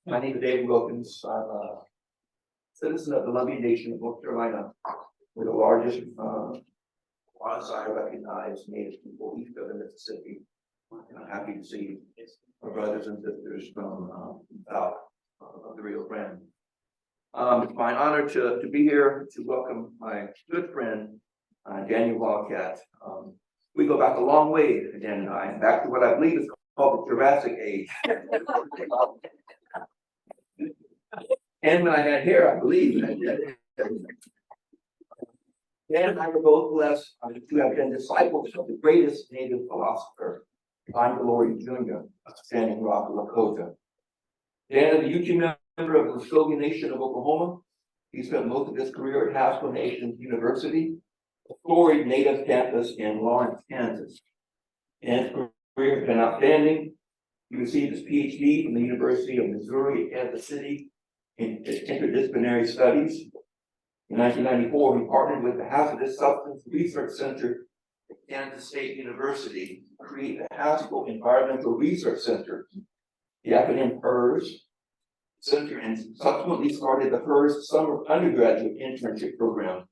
My name is David Wilkins. I'm a citizen of the lovely nation of North Carolina. We're the largest quasi recognized Native people east of the Mississippi. And I'm happy to see our brothers and sisters from south of the Rio Grande. It's my honor to be here to welcome my good friend, Daniel Wildcat. We go back a long way, Dan and I, back to what I believe is called the Jurassic Age. And when I had hair, I believe. Dan and I were both blessed to have been disciples of the greatest native philosopher, Plenary Jr. of Standing Rock, Lakota. Dan is a Ute member of the Muskogee Nation of Oklahoma. He spent most of his career at Haskell Nation University, a storied native campus in Lawrence, Kansas. Dan's career has been outstanding. He received his PhD from the University of Missouri at Kansas City in interdisciplinary studies. In 1994, he partnered with the Hazardous Substance Research Center at Kansas State University to create the Haskell Environmental Research Center, the acronym HERS Center, and subsequently started the HERS Summer Undergraduate Internship Program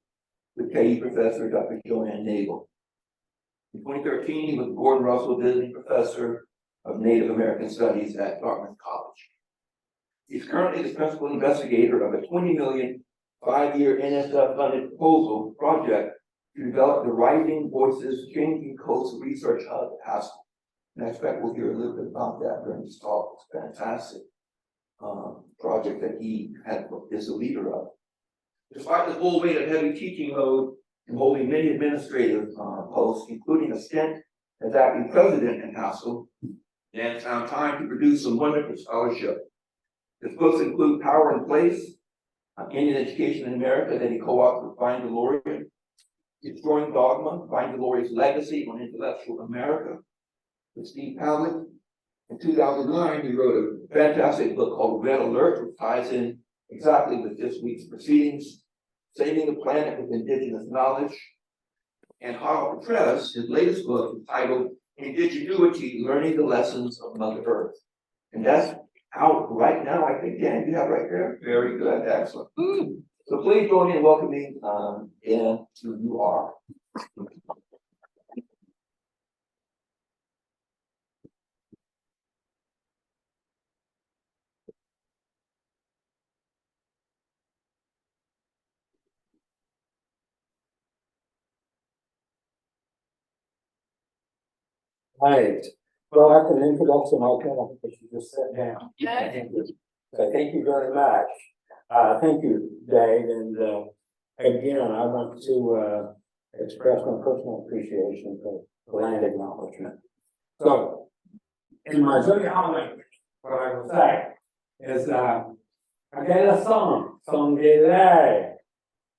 with KU professor Dr. Joanne Nagel. In 2013, he was Gordon Russell Visiting Professor of Native American Studies at Dartmouth College. He's currently the principal investigator of a $20 million 5-year NSF-funded proposal project to develop the Rising Voices Changing Coast Research Hub at Haskell. And I expect we'll hear a little bit about that during this talk. It's a fantastic project that he is the leader of. Despite the full weight of heavy teaching load and holding many administrative posts, including a stint as acting president in Haskell, Dan found time to produce some wonderful scholarship. His books include Power and Place, Indian Education in America, that he co-authored with Brian DeLorean, Destroying Dogma, Brian DeLorean's Legacy on Intellectual America, with Steve Pavlik. In 2009, he wrote a fantastic book called Red Alert, which ties in exactly with this week's proceedings, Saving the Planet with Indigenous Knowledge. And hot off the press, his latest book is titled Indigenuity, Learning the Lessons of Mother Earth. And that's out right now, I think, Dan, you have right there. Very good, excellent. So please join me in welcoming Dan to you are. Right. Well, after an introduction, I kind of think you just sit down. So thank you very much. Thank you, Dave. And again, I want to express my personal appreciation for the land acknowledgement. So, in my Zoya language, what I will say is, I got a song, Songele,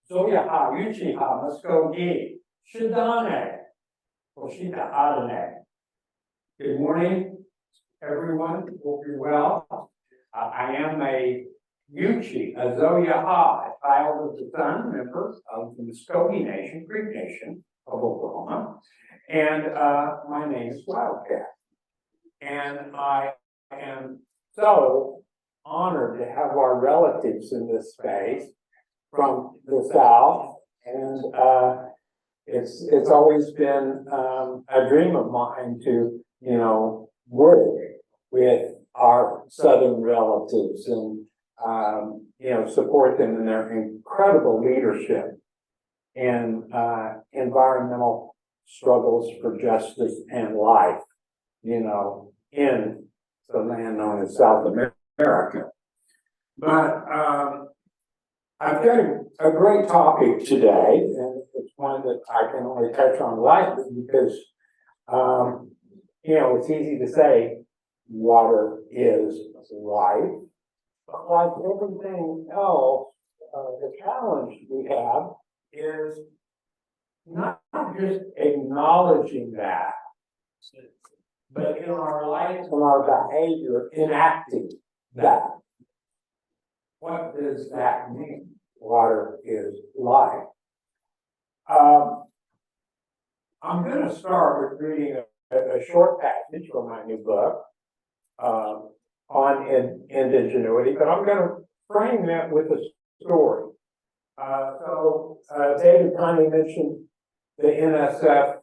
Zoya ha, Yuchi ha, Muskogee, Shidane, Oshita Adane. Good morning, everyone. Hope you're well. I am a Yuchi, a Zoyaha, a child of the sun, member of the Muskogee Nation, Creek Nation of Oklahoma, and my name is Wildcat. And I am so honored to have our relatives in this space from the South, and it's always been a dream of mine to work with our Southern relatives and, support them in their incredible leadership in environmental struggles for justice and life, in the land known as South America. But I've got a great topic today, and it's one that I can only touch on lightly because it's easy to say water is life, but like everything else, the challenge we have is not just acknowledging that, but in our life and our behavior, enacting that. What does that mean? Water is life. I'm going to start with reading a short passage from my new book, on indigenuity, but I'm gonna frame that with a story. David kindly mentioned the NSF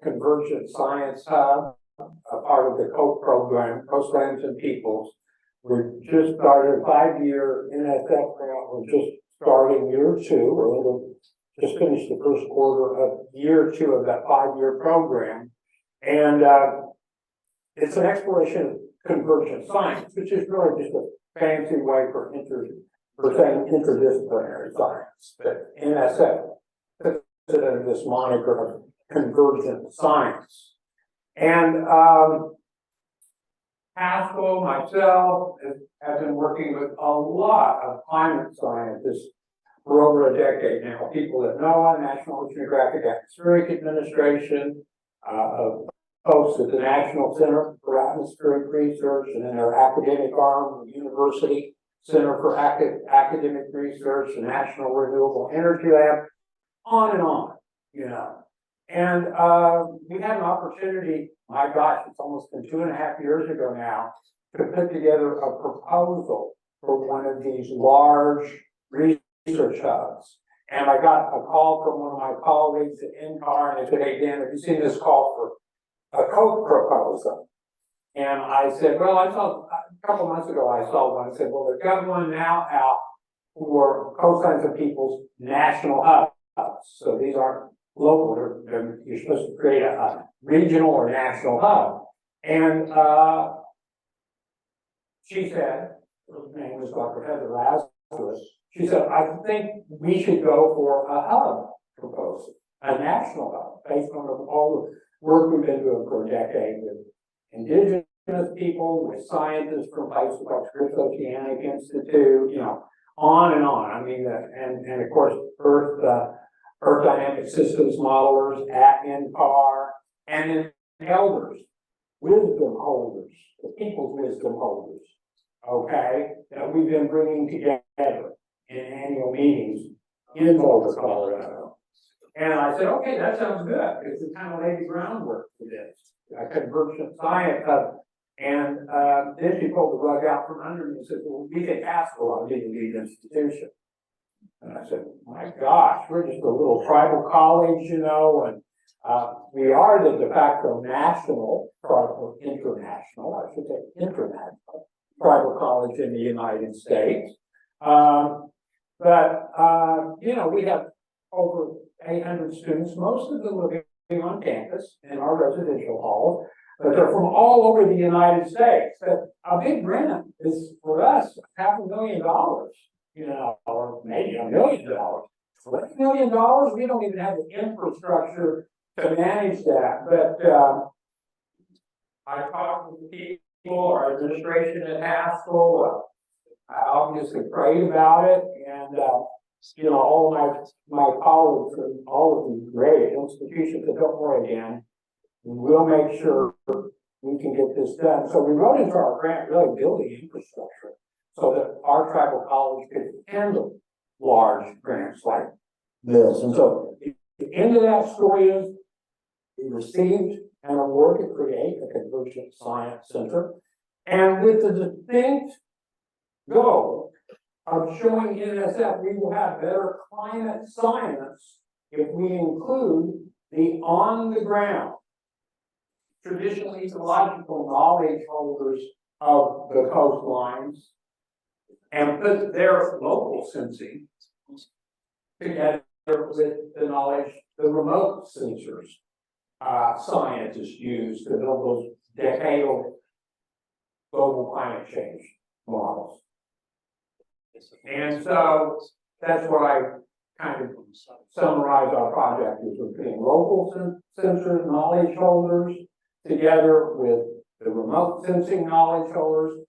Convergent Science Hub, a part of the COPE program, Coastlands and Peoples. We're just started a 5-year NSF grant. We're just starting year 2, or we'll just finished the first quarter of year 2 of that 5-year program. And it's an exploration of convergent science, which is really just a fancy way for saying interdisciplinary science. But NSF puts it under this moniker of convergent science. And Haskell, myself, have been working with a lot of climate scientists for over a decade now. People at NOAA, National Oceanographic Atmospheric Administration, folks at the National Center for Atmospheric Research, and then their academic arm, the University Center for Academic Research, the National Renewable Energy Lab, on and on, you know. And we had an opportunity, my gosh, it's almost been 2.5 years ago now, to put together a proposal for one of these large research hubs. And I got a call from one of my colleagues at NCAR, and they said, "Hey, Dan, have you seen this call for a COPE proposal?" And I said, "Well, I saw, a couple months ago, I saw one." I said, "Well, they've got one now out for Coastlands and Peoples National Hubs. So these aren't local, you're supposed to create a regional or national hub." And she said, her name was Dr. Heather Lazarus, she said, "I think we should go for a hub proposal, a national hub, based on all the work we've been doing for a decade with Indigenous people, with scientists from places like Scripps Oceanic Institute, you know, on and on." I mean, and of course, Earth Dynamic Systems modelers at NCAR, and then elders, wisdom holders, the people's wisdom holders, okay, that we've been bringing together in annual meetings in Boulder, Colorado. And I said, "Okay, that sounds good, because we kind of laid the groundwork for this, a convergent science hub." And then she pulled the rug out from under me and said, "Well, we think Haskell ought to be the lead institution." And I said, "My gosh, we're just a little tribal college, you know, and we are the de facto national, or international, I should say international, tribal college in the United States. But you know, we have over 800 students, most of them living on campus in our residential halls, but they're from all over the United States. But a big grant is, for us, $500,000. You know, or maybe $1 million. $20 million, we don't even have the infrastructure to manage that. But I talked with the people, our administration at Haskell. I obviously prayed about it, and you know, all of my colleagues and all of these great institutions that don't worry again, we'll make sure we can get this done. So we wrote into our grant really building infrastructure, so that our tribal college could handle large grants like this. And so the end of that story is we received an award to create a convergent science center, and with the distinct goal of showing NSF we will have better climate science if we include the on-the-ground traditional ecological knowledge holders of the coastlines, and put their local sensing together with the knowledge the remote sensors scientists use to build those decadal global climate change models. And so that's what I kind of summarize our project is: we're putting local sensors, knowledge holders, together with the remote sensing knowledge holders.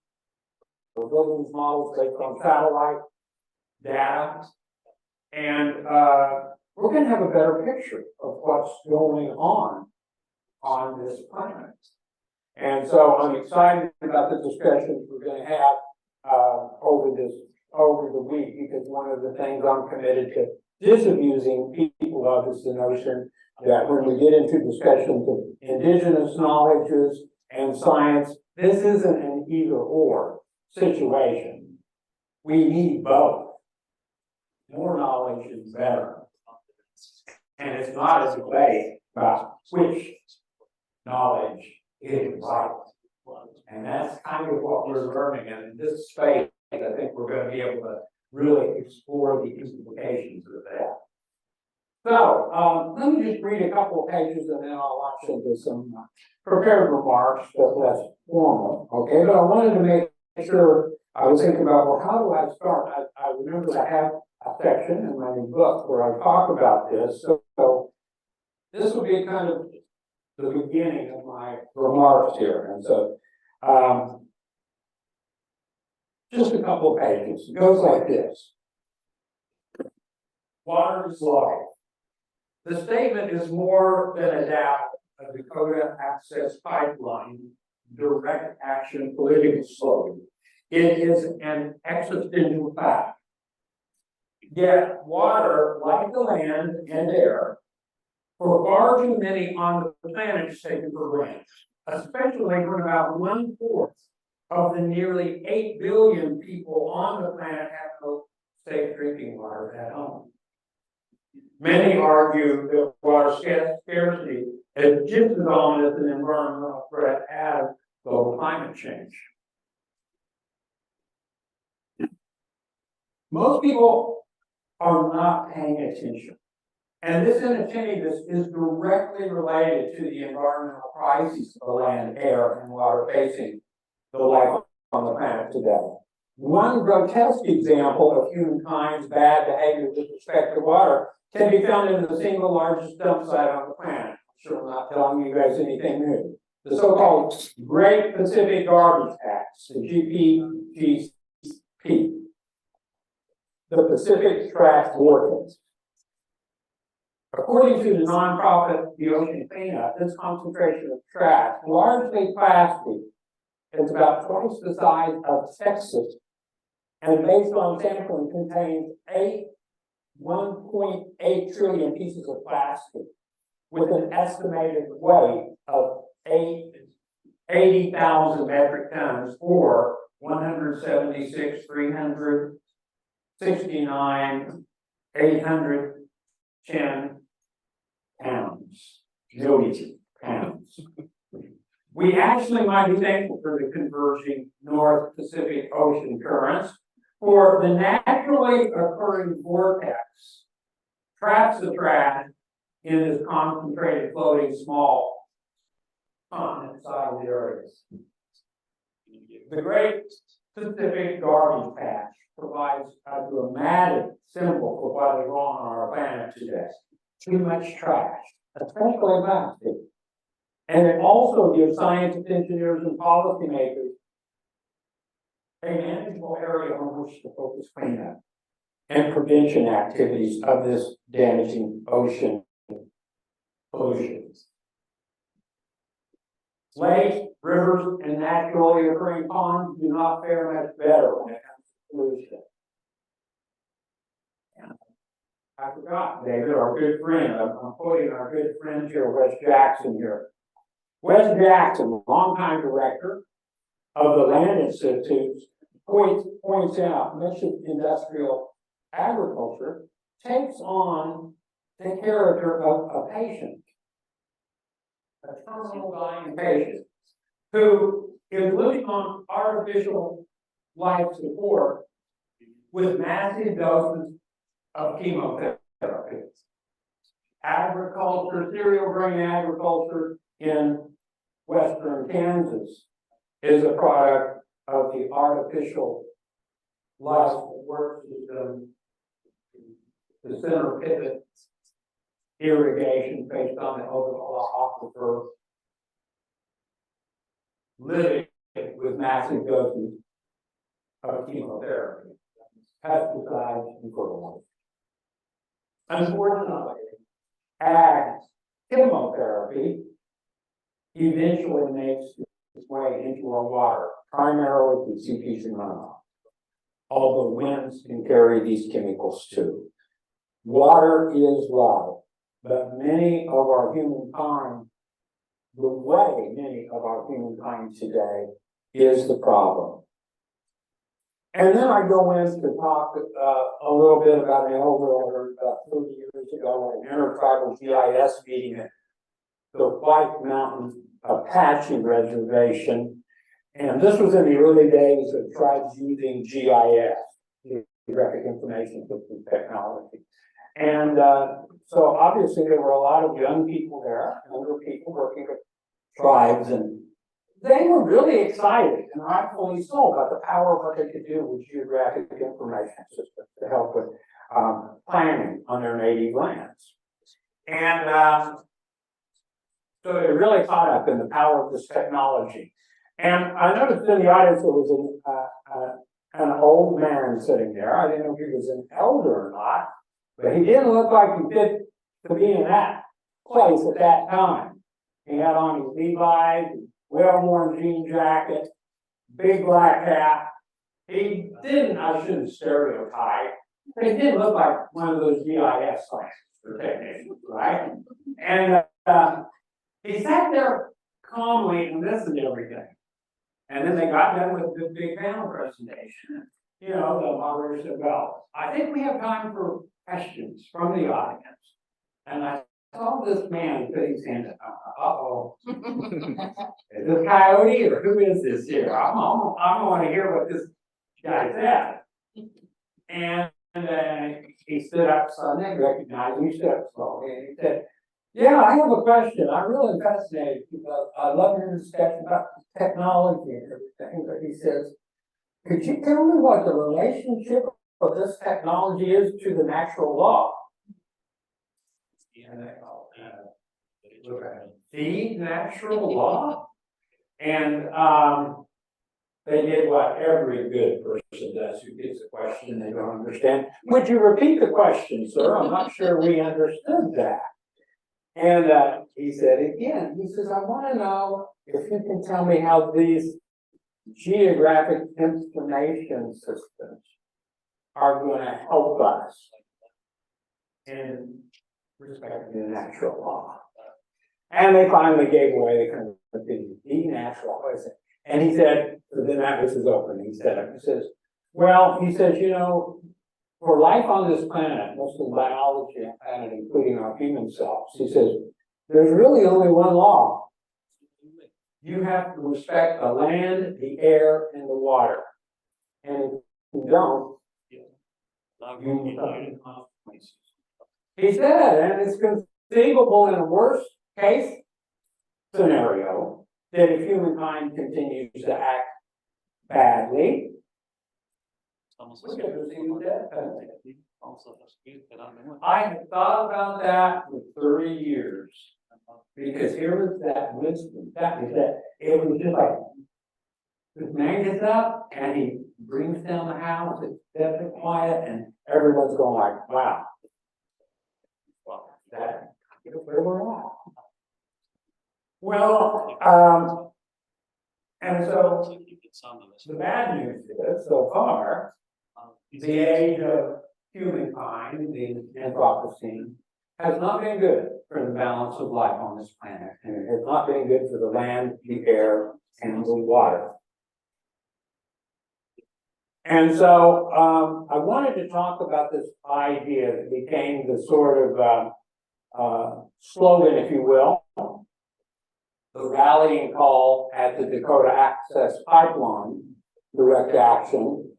We're building these models based on satellite data, and we're going to have a better picture of what's going on this planet. And so I'm excited about the discussions we're going to have over the week, because one of the things I'm committed to disabusing people of is the notion that when we get into discussions of indigenous knowledges and science, this isn't an an either or situation. We need both. More knowledge is better. And it's not a debate about which knowledge is right. And that's kind of what we're learning. And in this space, I think we're going to be able to really explore the implications of that. So let me just read a couple of pages and then I'll launch into some prepared remarks, but less formal. Okay, but I wanted to make sure I was thinking about, well, how do I start? I remember I have a section in my new book where I talk about this. So this will be kind of the beginning of my remarks here. And so just a couple of pages. It goes like this. Water is life. The statement is more than a doubt a Dakota Access Pipeline direct action political slogan. It is an existential fact. Yet water, like the land and air, for far too many on the planet is taken for granted, especially when about 1/4 of the nearly 8 billion people on the planet have no safe drinking water at home. Many argue that water scarcity is just as ominous an environmental threat as global climate change. Most people are not paying attention. And this inattentiveness is directly related to the environmental crises of land, air, and water facing the life on the planet today. One grotesque example of humankind's bad behavior with respect to water can be found in the single largest dump site on the planet. I'm sure I'm not telling you guys anything new. The so-called Great Pacific Garbage Patch, the GPGP, the Pacific Trash Vortex. According to the nonprofit The Ocean Cleanup, this concentration of trash, largely plastic, is about twice the size of Texas, and based on sampling contains 1.8 trillion pieces of plastic, with an estimated weight of 80,000 metric tons, or 176,369,810 pounds, million pounds. We actually might be thankful for the converging North Pacific Ocean currents, for the naturally occurring vortex traps the trash in this concentrated floating small continent-sized areas. The Great Pacific Garbage Patch provides a dramatic symbol for what is wrong on our planet today. Too much trash, especially plastic. And it also gives scientists, engineers, and policymakers a manageable area on which to focus cleanup and prevention activities of this damaging ocean pollution. Lakes, rivers, and naturally occurring ponds do not fare much better when it comes to pollution. I forgot, David, our good friend, I'm quoting our good friend here, Wes Jackson here. Wes Jackson, longtime director of the Land Institute, points out much of industrial agriculture takes on the character of a patient, a terminal dying patient, who is living on artificial life support with massive doses of chemotherapy. Agriculture, cereal grain agriculture in western Kansas is a product of the artificial life support system, the center pivot irrigation based on the Otago aquifer, living with massive doses of chemotherapy, pesticides, and fertilizers. Unfortunately, ag chemotherapy eventually makes its way into our water, primarily through seepage and runoff. Although winds can carry these chemicals too. Water is life, but many of our humankind, the way many of our humankind today is the problem. And then I go in to talk a little bit about an overall about 30 years ago at an intertribal GIS meeting at the White Mountain Apache Reservation. And this was in the early days of tribes using GIS, Geographic Information System technology. And so obviously there were a lot of young people there, younger people working with tribes, and they were really excited, and rightfully so, about the power of what they could do with geographic information systems to help with planning on their native lands. And so they really caught up in the power of this technology. And I noticed in the audience there was an old man sitting there. I didn't know if he was an elder or not, but he didn't look like he fit to be in that place at that time. He had on his Levi's, well-worn jean jacket, big black hat. He didn't, I shouldn't stereotype, but he didn't look like one of those GIS scientists or technicians, right? And he sat there calmly and listened to everything. And then they got done with the big panel presentation. You know, the moderator said, well, I think we have time for questions from the audience. And I saw this man put his hand up. Uh-oh. Is this Coyote or who is this here? I want to hear what this guy said. And he stood up, so they recognized him. He stood up slowly and he said, yeah, I have a question. I'm really fascinated because I love your discussion about technology and everything. But he says, could you tell me what the relationship of this technology is to the natural law? And the natural law? And they did what every good person does who gets a question they don't understand. Would you repeat the question, sir? I'm not sure we understood that. And he said again, he says, I want to know if you can tell me how these geographic information systems are going to help us in respect to the natural law. And they finally gave away the natural law. And he said, then that was his opening. He says, well, he says, you know, for life on this planet, most of the biology on the planet, including our human selves, he says, there's really only one law. You have to respect the land, the air, and the water. And if you don't, he said, and it's conceivable in a worst case scenario that if humankind continues to act badly, we could receive the death penalty. I had thought about that for 30 years because here was that wisdom. That was that. It was just like this man gets up and he brings down the house. It's dead and quiet, and everyone's going like, "Wow, well, that's where we're at." Well, and so the bad news is, so far, the age of humankind, the Anthropocene, has not been good for the balance of life on this planet. And it has not been good for the land, the air, and the water. And so I wanted to talk about this idea that became the sort of slogan, if you will, the rallying call at the Dakota Access Pipeline, direct action.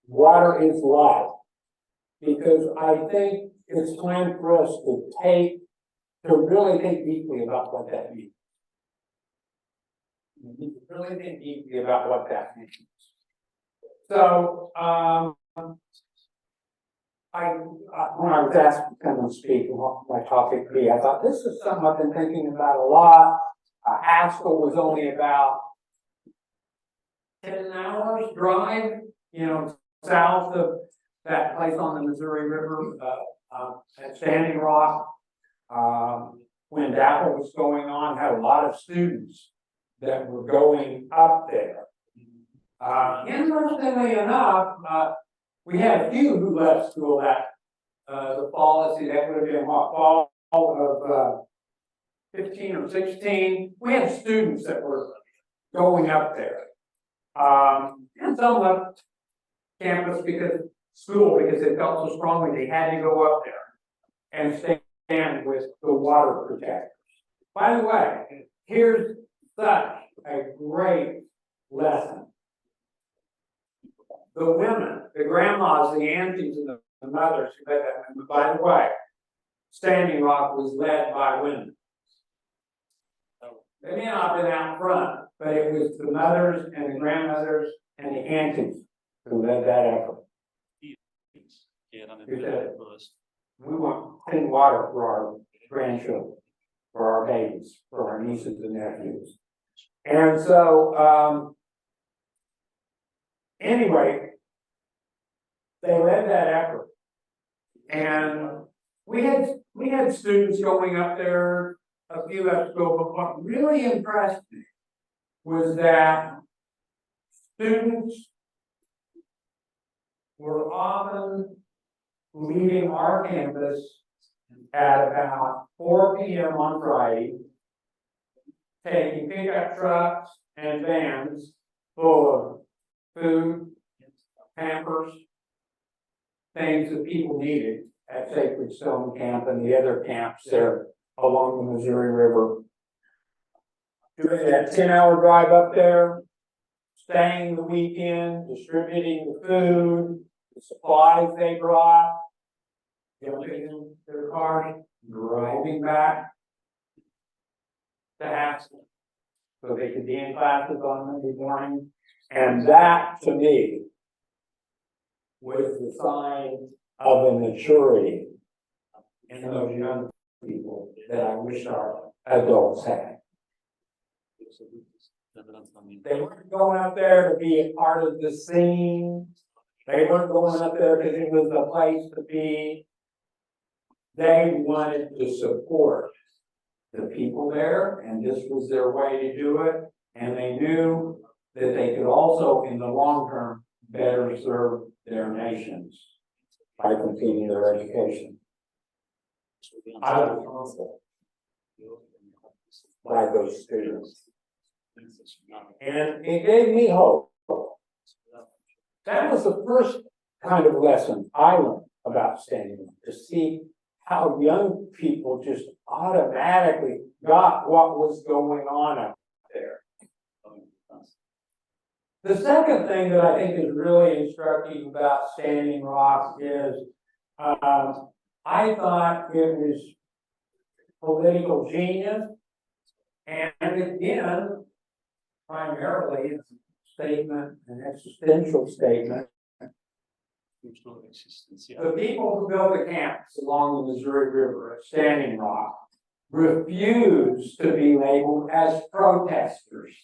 Water is life, because I think it's time for us to really think deeply about what that means. We need to really think deeply about what that means. So, when I was asked to come and speak and what my topic be, I thought this is something I've been thinking about a lot. Haskell was only about 10 hours drive, you know, south of that place on the Missouri River at Standing Rock. When DAPA was going on, had a lot of students that were going up there. Interestingly enough, we had a few who left school that the fall, let's see, that would have been what, fall of 15 or 16. We had students that were going up there. And some left campus school because they felt so strongly they had to go up there and stand with the water protectors. By the way, here's such a great lesson. The women, the grandmas, the aunties, and the mothers, by the way, Standing Rock was led by women. They may not have been out front, but it was the mothers and the grandmothers and the aunties who led that effort. We want clean water for our grandchildren, for our babies, for our nieces and nephews. And so, anyway, they led that effort. And we had students going up there a few episodes, but what really impressed me was that students were often leaving our campus at about 4 p.m. on Friday, taking pickup trucks and vans full of food, hampers, things that people needed at Sacred Stone Camp and the other camps there along the Missouri River. Doing that 10-hour drive up there, staying the weekend, distributing the food, the supplies they brought, jumping in their cars, driving back to Haskell so they could be in classes on Monday morning. And that, to me, was the sign of a maturity in those young people that I wish our adults had. They weren't going up there to be a part of the scene. They weren't going up there because it was a place to be. They wanted to support the people there, and this was their way to do it. And they knew that they could also, in the long term, better serve their nations by completing their education. I was humbled by those students. And it gave me hope. That was the first kind of lesson I learned about standing up, to see how young people just automatically got what was going on up there. The second thing that I think is really instructive about Standing Rock is I thought it was political genius, and again, primarily it's a statement, an existential statement. The people who built the camps along the Missouri River at Standing Rock refused to be labeled as protesters.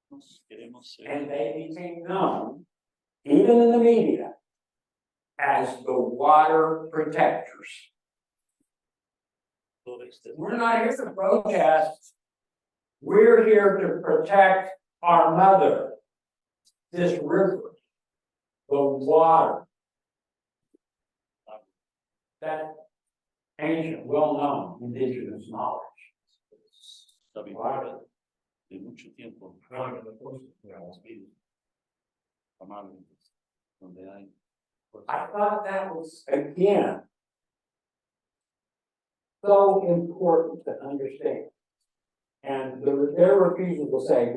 And they became known, even in the media, as the water protectors. We're not here to protest. We're here to protect our mother, this river, the water. That ancient, well-known indigenous knowledge. Water. De mucho tiempo donde hay. I thought that was, again, so important to understand. And their refusal to say,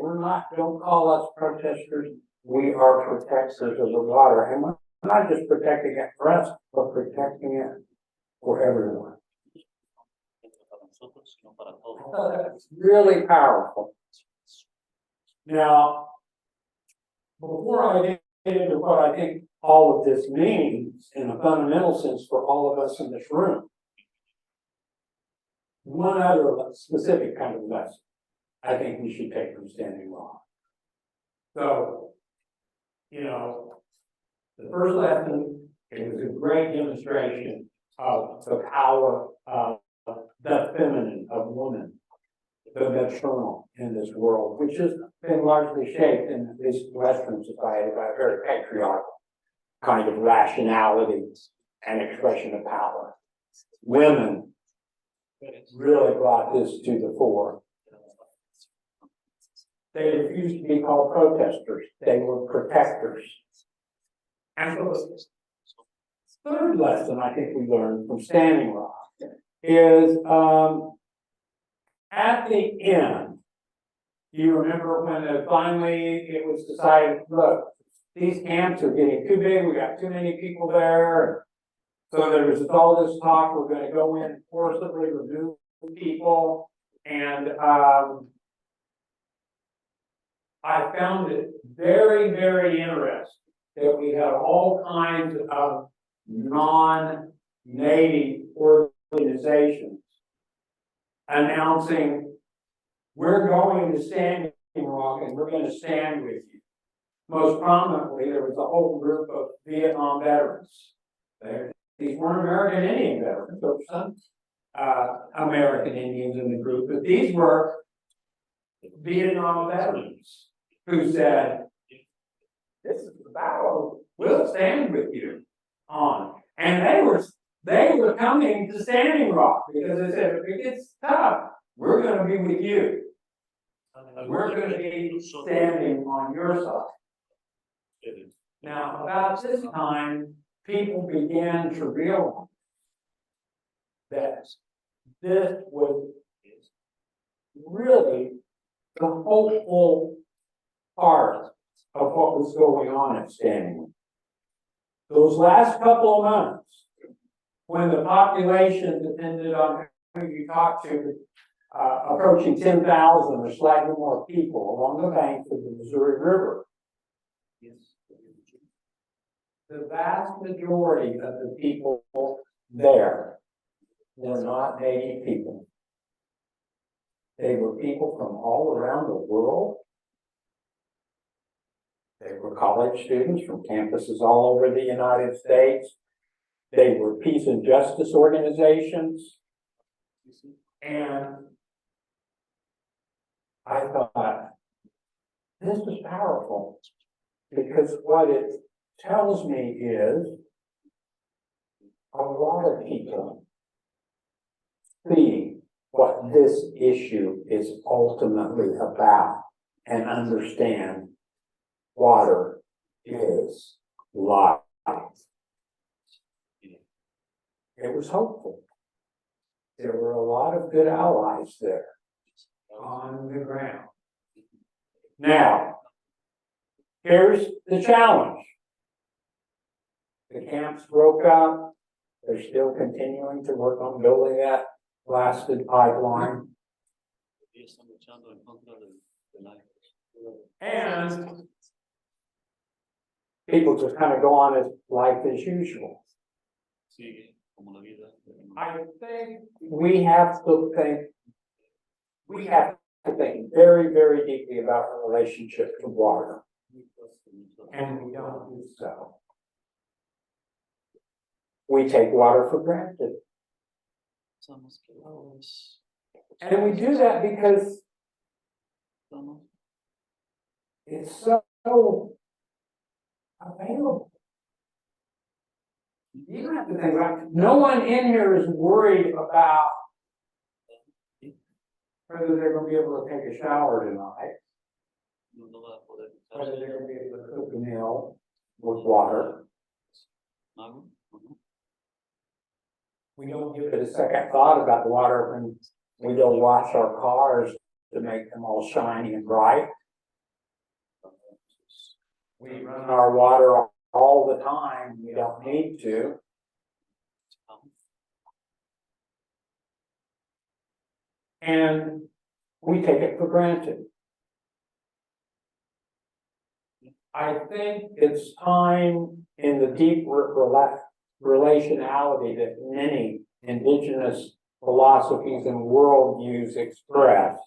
don't call us protesters, we are protectors of the water. And we're not just protecting it for us, but protecting it for everyone. That's really powerful. Now, before I get into what I think all of this means in a fundamental sense for all of us in this room, one other specific kind of lesson I think we should take from Standing Rock. So, the first lesson, it was a great demonstration of the power of the feminine, of woman, the maternal in this world, which has been largely shaped in this Western society by a very patriarchal kind of rationality and expression of power. Women really brought this to the fore. They refused to be called protesters. They were protectors. And so the third lesson I think we learned from Standing Rock is at the end, you remember when finally it was decided, look, these camps are getting too big, we got too many people there. So there was all this talk, we're going to go in and forcibly remove people. And I found it very, very interesting that we had all kinds of non-native organizations announcing, we're going to Standing Rock and we're going to stand with you. Most prominently, there was a whole group of Vietnam veterans. These weren't American Indian veterans, there were some American Indians in the group, but these were Vietnam veterans who said, this is the battle we'll stand with you on. And they were coming to Standing Rock because they said, if it gets tough, we're going to be with you. We're going to be standing on your side. Now, about this time, people began to realize that this was really the hopeful part of what was going on at Standing Rock. Those last couple of months, when the population depended on who you talked to, approaching 10,000 or slightly more people along the banks of the Missouri River. The vast majority of the people there were not Native people. They were people from all around the world. They were college students from campuses all over the United States. They were peace and justice organizations. And I thought, this is powerful, because what it tells me is a lot of people see what this issue is ultimately about and understand water is life. It was hopeful. There were a lot of good allies there on the ground. Now, here's the challenge. The camps broke up. They're still continuing to work on building that blasted pipeline. And people just kind of go on as life as usual. I think we have to think very, very deeply about our relationship to water. And we don't do so. We take water for granted. And we do that because it's so available. You don't have to think about it. No one in here is worried about whether they're going to be able to take a shower tonight, whether they're going to be able to cook a meal with water. We don't give it a second thought about the water when we go wash our cars to make them all shiny and bright. We run our water all the time. We don't need to. And we take it for granted. I think it's time in the deep relationality that many indigenous philosophies and worldviews express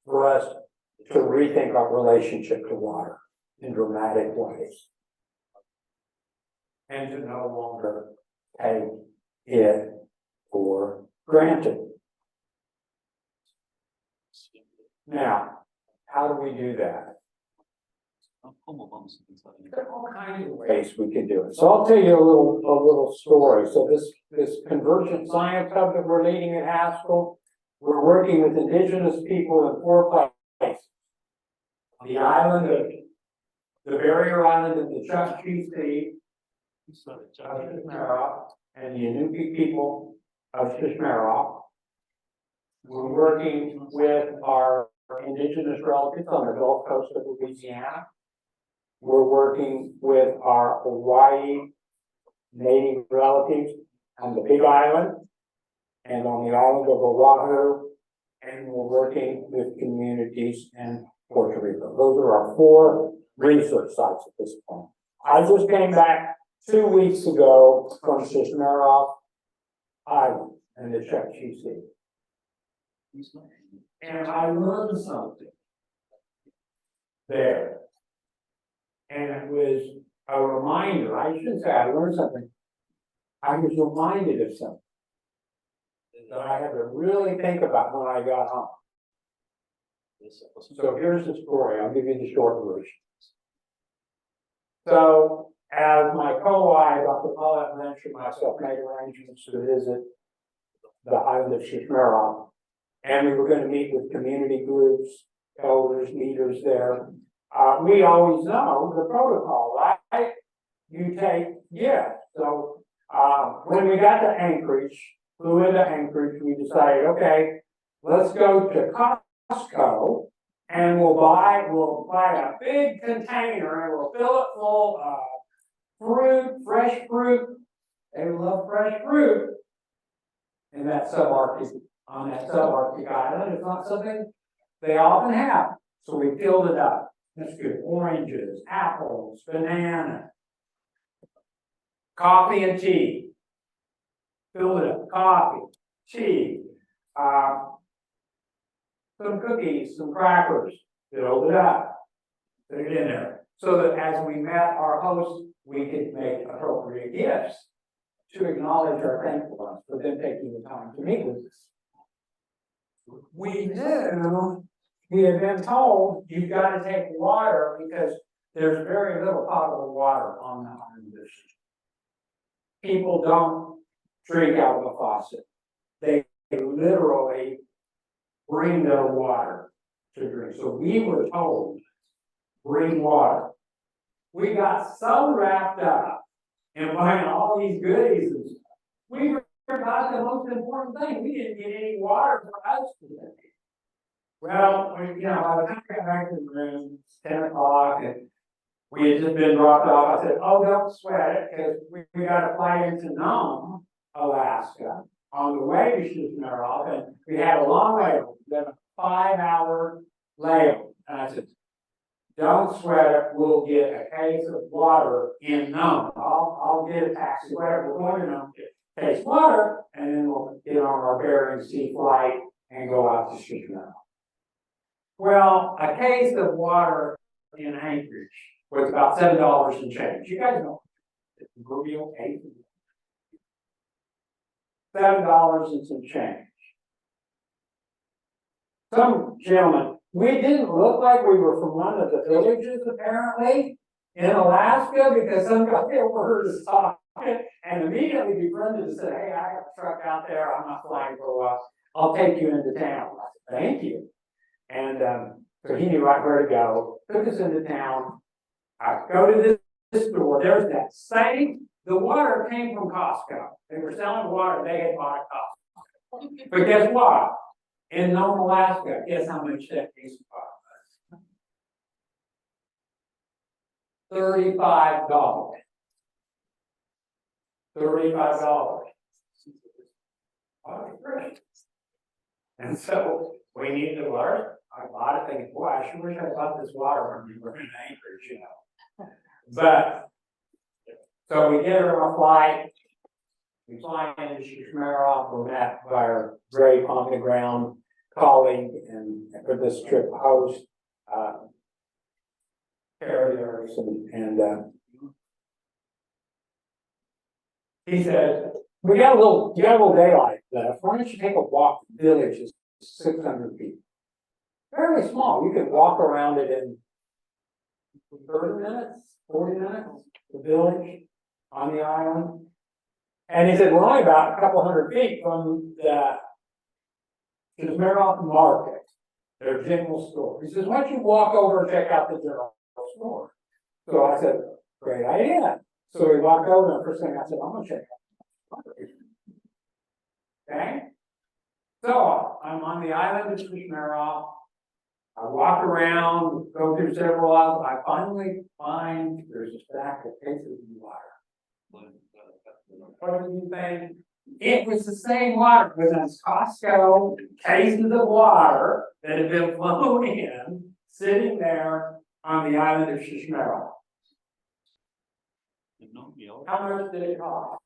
for us to rethink our relationship to water in dramatic ways and to no longer take it for granted. Now, how do we do that? There are all kinds of ways we can do it. So I'll tell you a little story. So this Convergent Science Hub that we're leading at Haskell, We're working with Indigenous people in 4 places. The island of, the barrier island of the Chukchi Sea, and the Inupi people of Shishmarok. We're working with our Indigenous relatives on the Gulf Coast of Louisiana. We're working with our Hawaii Native relatives on the Big Island and on the island of Oahu, and we're working with communities in Puerto Rico. Those are our 4 research sites at this point. I just came back 2 weeks ago from Shishmarok Island and the Chukchi Sea. And I learned something there. And it was a reminder, I shouldn't say I learned something. I was reminded of something that I had to really think about when I got home. So here's the story. I'll give you the short version. So as my co-I, Dr. Paulette Lynch, and myself made arrangements to visit the island of Shishmarok, and we were going to meet with community groups, elders, leaders there. We always know the protocol, right? You take gifts. So when we got to Anchorage, flew into Anchorage, we decided, okay, let's go to Costco and we'll buy a big container and we'll fill it full of fruit, fresh fruit. They love fresh fruit in that on that subarctic island. It's not something they often have. So we filled it up. That's good. Oranges, apples, bananas, coffee and tea. Filled it up. Coffee, tea, some cookies, some crackers. Filled it up. Put it in there. So that as we met our host, we could make appropriate gifts to acknowledge our thankfulness for them taking the time to meet with us. We knew, we had been told, you've got to take water because there's very little potable water on the island. People don't drink out of a faucet. They literally bring their water to drink. So we were told, bring water. We got so wrapped up in buying all these goodies and stuff, we forgot the most important thing. We didn't get any water for us today. Well, by the time we got back to the room, it's 10 o'clock, and we had just been dropped off. I said, oh, don't sweat it, because we got to fly into Nome, Alaska, on the way to Shishmarok, and we had a long layover, then a 5-hour layover. And I said, don't sweat it, we'll get a case of water in Nome. I'll get a taxi, whatever, we're going to Nome, get a case of water, and then we'll get on our Bering Sea flight and go out to Shishmarok. Well, a case of water in Anchorage was about $7 and change. You guys know it's real case. $7 and some change. Some gentleman, we didn't look like we were from one of the villages apparently in Alaska because some guy overheard us talking and immediately befriended us and said, hey, I have a truck out there, I'm not flying for a while, I'll take you into town. I said, thank you. And so he knew right where to go, took us into town. I go to this store, there's that same, the water came from Costco. They were selling water they had bought at Costco. But guess what? In Nome, Alaska, guess how much that piece of water was? $35. $35. And so we needed to learn. I bought it thinking, boy, I sure wish I bought this water when we were in Anchorage, But, so we get on a flight, we fly into Shishmarok, we're met by our great on-the-ground colleague and for this trip host, Harry Erickson, and he said, you got a little daylight left, why don't you take a walk? The village is 600 people. Fairly small. You can walk around it in 30 minutes, 40 minutes, the village on the island. And he said, we're only about a couple hundred feet from the Shismaroff Market, their general store. He says, why don't you walk over and check out the general store? So I said, great idea. So we walked over, and the first thing I said, I'm gonna check out. Okay? So I'm on the island of Shismaroff. I walk around, go through several aisles. I finally find there's a stack of cases of water. What do you think? It was the same water. It was Costco cases of water that had been flown in, sitting there on the island of Shismaroff. How much did it cost?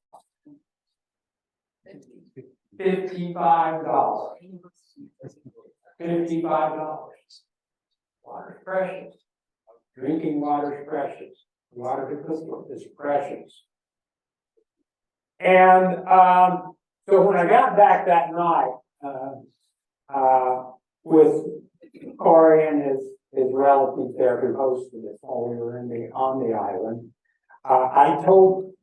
$55. $55. Water is precious. Drinking water is precious. Water to cook with is precious. And so when I got back that night with Corey and his relatives there who hosted us while we were on the island, I told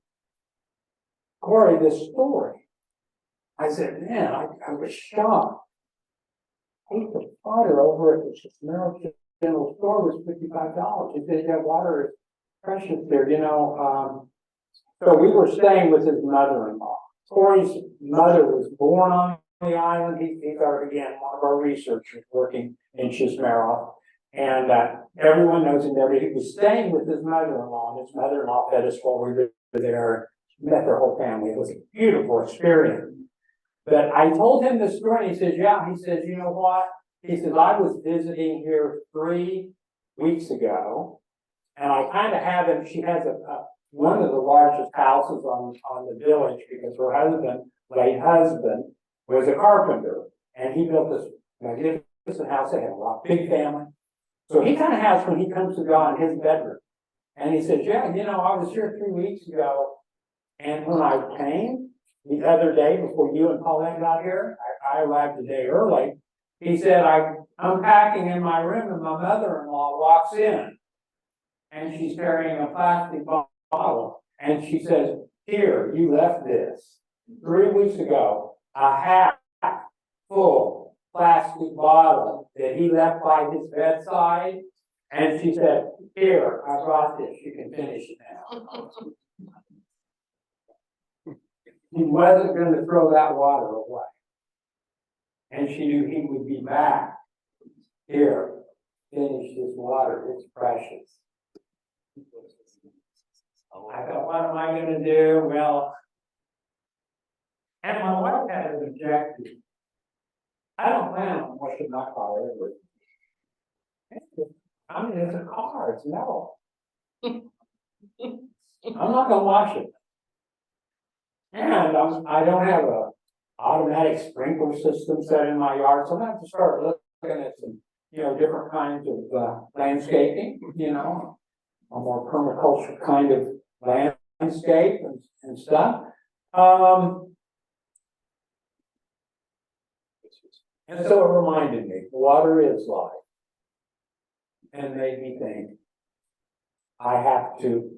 Corey this story. I said, man, I was shocked. The water over at the Shismaroff General Store was $55. He said that water is precious there, you know. So we were staying with his mother-in-law. Corey's mother was born on the island. He's already, again, one of our researchers working in Shismaroff. And everyone knows him there. He was staying with his mother-in-law, and his mother-in-law fed us while we were there. Met their whole family. It was a beautiful experience. But I told him this story, and he says, yeah. He says, you know what? He says, I was visiting here 3 weeks ago, and I kind of have him. She has one of the largest houses on the village because her late husband, was a carpenter, and he built this magnificent house. They had a big family. So he kind of has, when he comes to God, in his bedroom. And he says, yeah, you know, I was here 3 weeks ago, and when I came the other day before you and Paulette got here, I arrived a day early. He said, I'm unpacking in my room, and my mother-in-law walks in, and she's carrying a plastic bottle, and she says, here, you left this 3 weeks ago, a half full plastic bottle that he left by his bedside, and she said, here, I brought this, you can finish it now. He wasn't going to throw that water away. And she knew he would be back. Here, finish this water, it's precious. I thought, what am I going to do? Well, and my wife had an objective. I don't plan on washing my car ever. I mean, it's a car, it's metal. I'm not going to wash it. And I don't have a automatic sprinkler system set in my yard, so I have to start looking at some, you know, different kinds of landscaping, you know, a more permaculture kind of landscape and stuff. And so it reminded me, water is life, and made me think I have to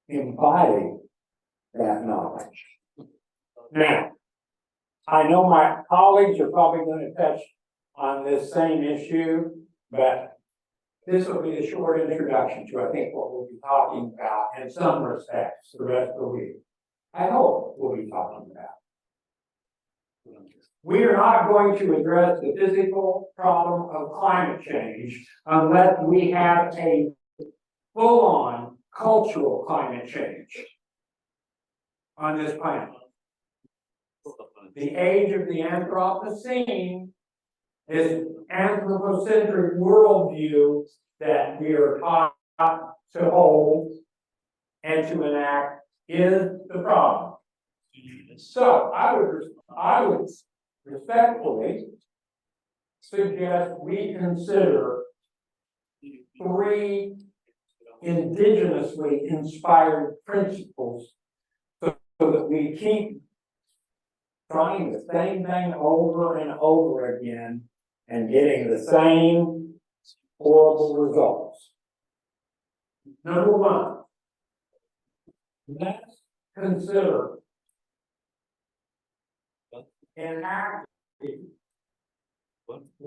embody that knowledge. Now, I know my colleagues are probably going to touch on this same issue, but this will be a short introduction to, I think, what we'll be talking about in some respects the rest of the week. I hope we'll be talking about. We are not going to address the physical problem of climate change unless we have a full-on cultural climate change on this planet. The age of the Anthropocene is anthropocentric worldview that we are taught to hold and to enact is the problem. So I would respectfully suggest we consider 3 indigenously inspired principles so that we keep trying the same thing over and over again and getting the same horrible results. Number 1, let's consider enacting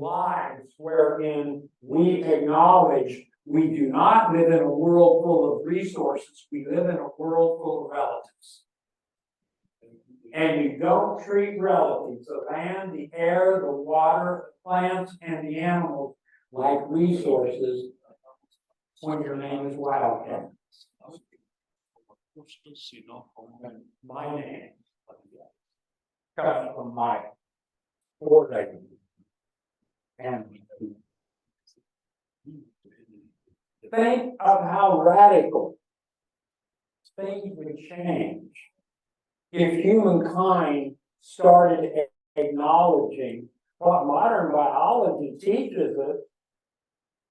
lives wherein we acknowledge we do not live in a world full of resources. We live in a world full of relatives. And you don't treat relatives, the land, the air, the water, the plants, and the animals like resources when your name is Wildcat. My name comes from my four-legged family. Think of how radical things would change if humankind started acknowledging what modern biology teaches us,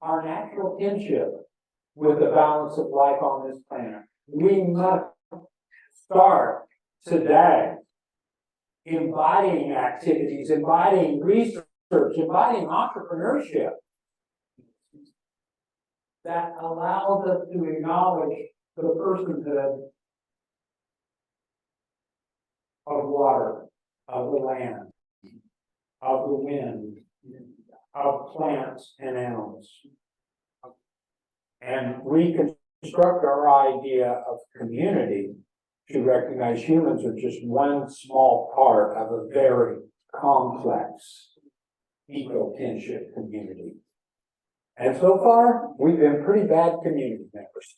our natural kinship with the balance of life on this planet. We must start today embodying activities, embodying research, embodying entrepreneurship that allows us to acknowledge the personhood of water, of the land, of the wind, of plants and animals. And reconstruct our idea of community to recognize humans are just one small part of a very complex eco-kinship community. And so far, we've been pretty bad community members.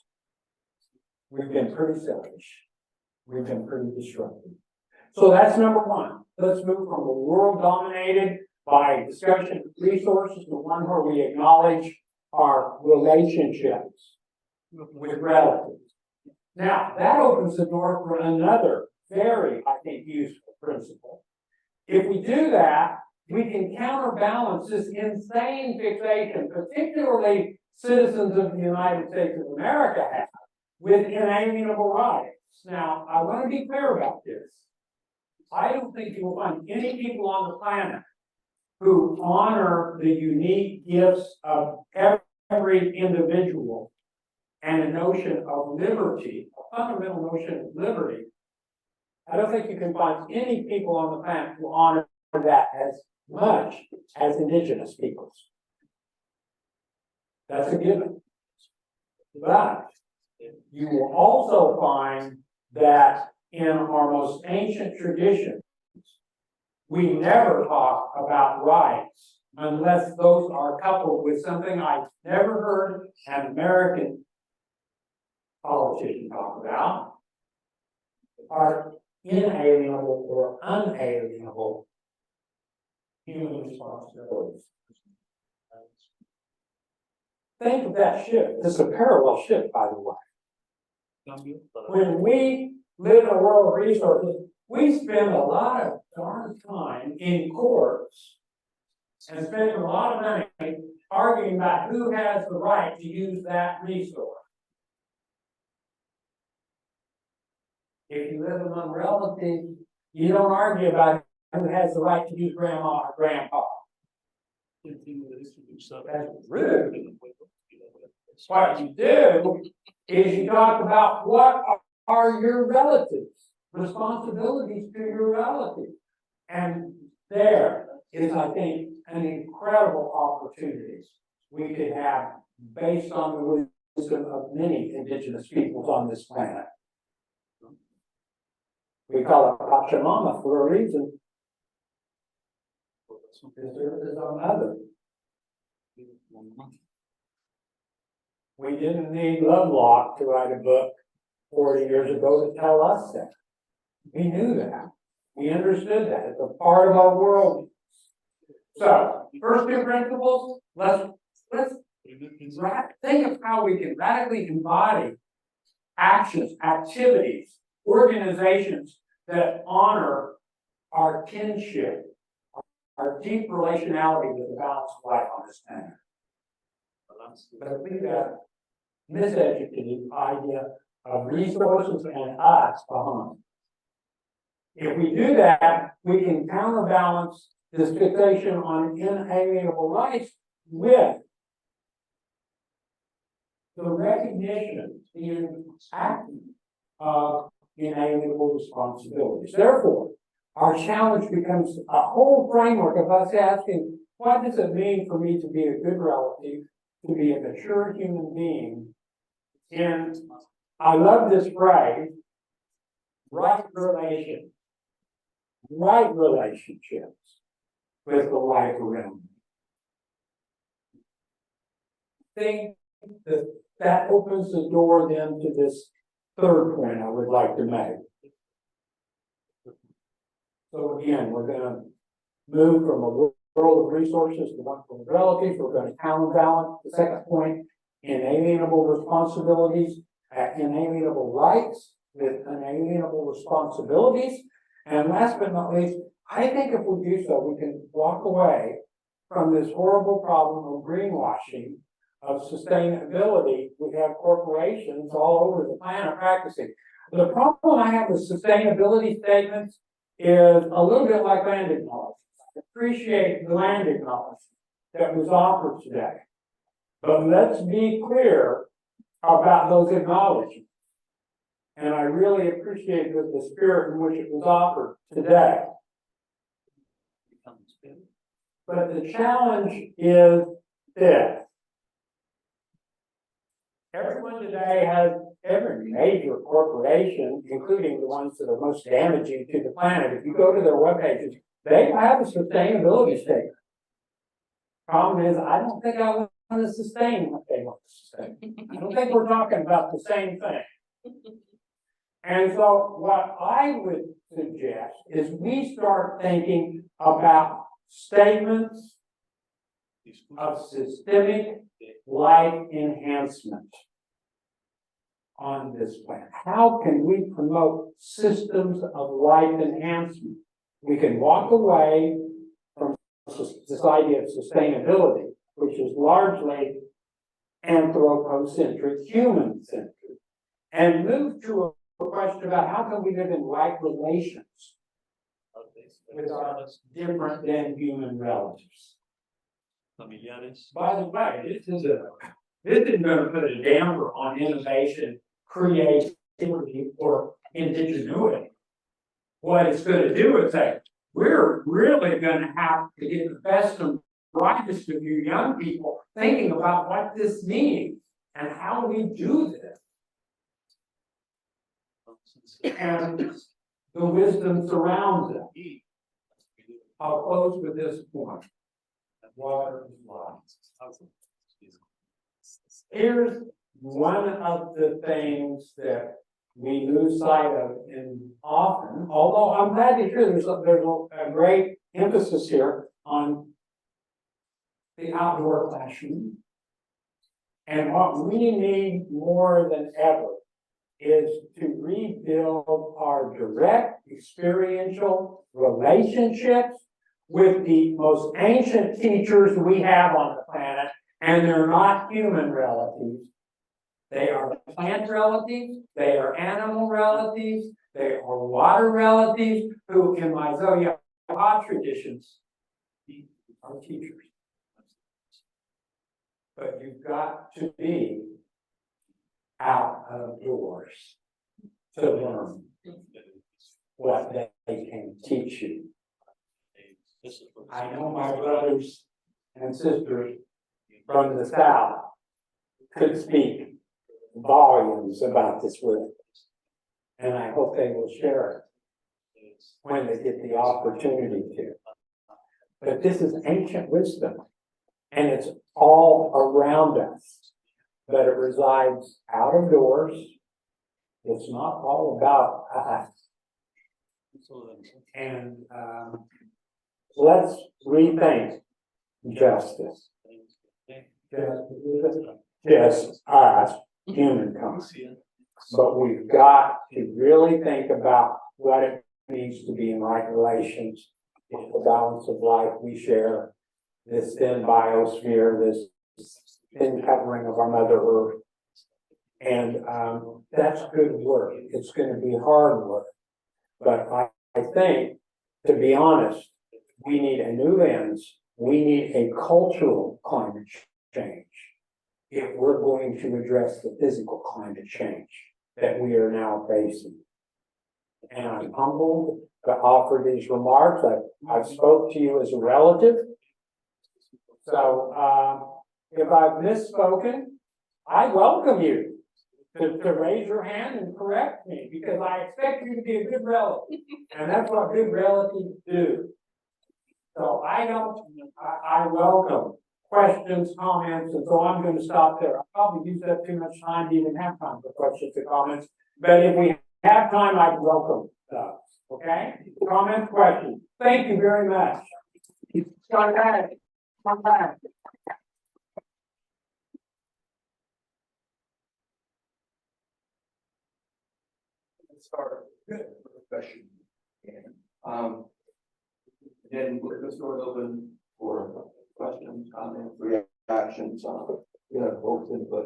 We've been pretty selfish. We've been pretty destructive. So that's number one. Let's move from a world dominated by discussion of resources to one where we acknowledge our relationships with relatives. Now, that opens the door for another very, I think, useful principle. If we do that, we can counterbalance this insane fixation, particularly citizens of the United States of America have, with inalienable rights. Now, I want to be clear about this. I don't think you will find any people on the planet who honor the unique gifts of every individual and a notion of liberty, a fundamental notion of liberty. I don't think you can find any people on the planet who honor that as much as Indigenous peoples. That's a given. But you will also find that in our most ancient traditions, we never talk about rights unless those are coupled with something I've never heard an American politician talk about, are inalienable or unalienable human responsibilities. Think of that shift. It's a parallel shift, by the way. When we live in a world of resources, we spend a lot of darn time in courts and spend a lot of money arguing about who has the right to use that resource. If you live among relatives, you don't argue about who has the right to use grandma or grandpa. That's rude. What you do is you talk about what are your relatives, responsibilities to your relatives. And there is, I think, an incredible opportunity we could have based on the wisdom of many Indigenous peoples on this planet. We call it Pachamama for a reason. Because there is our mother. We didn't need Lovelock to write a book 40 years ago to tell us that. We knew that. We understood that. It's a part of our world. So, first two principles, let's think of how we can radically embody actions, activities, organizations that honor our kinship, our deep relationality with the balance of life on this planet. But we've got miseducated idea of resources and us behind. If we do that, we can counterbalance this fixation on inalienable rights with the recognition, the acting of inalienable responsibilities. Therefore, our challenge becomes a whole framework of us asking, what does it mean for me to be a good relative, to be a mature human being? And I love this phrase, right relationships with the life around me. I think that opens the door then to this third point I would like to make. So again, we're going to move from a world of resources to one from relatives. We're going to counterbalance the second point, inalienable responsibilities, inalienable rights with inalienable responsibilities. And last but not least, I think if we do so, we can walk away from this horrible problem of greenwashing, of sustainability. We have corporations all over the planet practicing. The problem I have with sustainability statements is a little bit like land acknowledgments. I appreciate the land acknowledgement that was offered today. But let's be clear about those acknowledgements. And I really appreciate the spirit in which it was offered today. But the challenge is this. Everyone today has, every major corporation, including the ones that are most damaging to the planet, if you go to their web pages, they have a sustainability statement. Problem is, I don't think I want to sustain what they want to sustain. I don't think we're talking about the same thing. And so what I would suggest is we start thinking about statements of systemic life enhancement on this planet. How can we promote systems of life enhancement? We can walk away from this idea of sustainability, which is largely anthropocentric, human-centered, and move to a question about how can we live in right relations with our different than human relatives. Familiares. By the way, this isn't going to put a damper on innovation, creativity, or indigenuity. What it's going to do is say, we're really going to have to get the best and brightest of you young people thinking about what this means and how we do this. And the wisdom surrounds it. I'll close with this point. Water is life. Here's one of the things that we lose sight of in often, although I'm glad to hear there's a great emphasis here on the outdoor classroom. And what we need more than ever is to rebuild our direct experiential relationships with the most ancient teachers we have on the planet, and they're not human relatives. They are plant relatives, they are animal relatives, they are water relatives, who in my Zoya traditions are teachers. But you've got to be out of doors to learn what they can teach you. I know my brothers and sisters from the South could speak volumes about this with us, and I hope they will share it when they get the opportunity to. But this is ancient wisdom, and it's all around us, but it resides out of doors. It's not all about us. And let's rethink justice. Just us, humankind. But we've got to really think about what it means to be in right relations with the balance of life we share, this thin biosphere, this thin covering of our Mother Earth. And that's good work. It's going to be hard work. But I think, to be honest, we need a new lens. We need a cultural climate change if we're going to address the physical climate change that we are now facing. And I'm humbled to offer these remarks. I've spoke to you as a relative. So, if I've misspoken, I welcome you to raise your hand and correct me, because I expect you to be a good relative. And that's what good relatives do. So I welcome questions, comments, and so I'm going to stop there. I probably used up too much time to even have time for questions and comments. But if we have time, I'd welcome those. Okay? Comments, questions. Thank you very much. Come back. Come back. Let's start with the question. Then let's throw it open for questions, comments, reactions, folks input.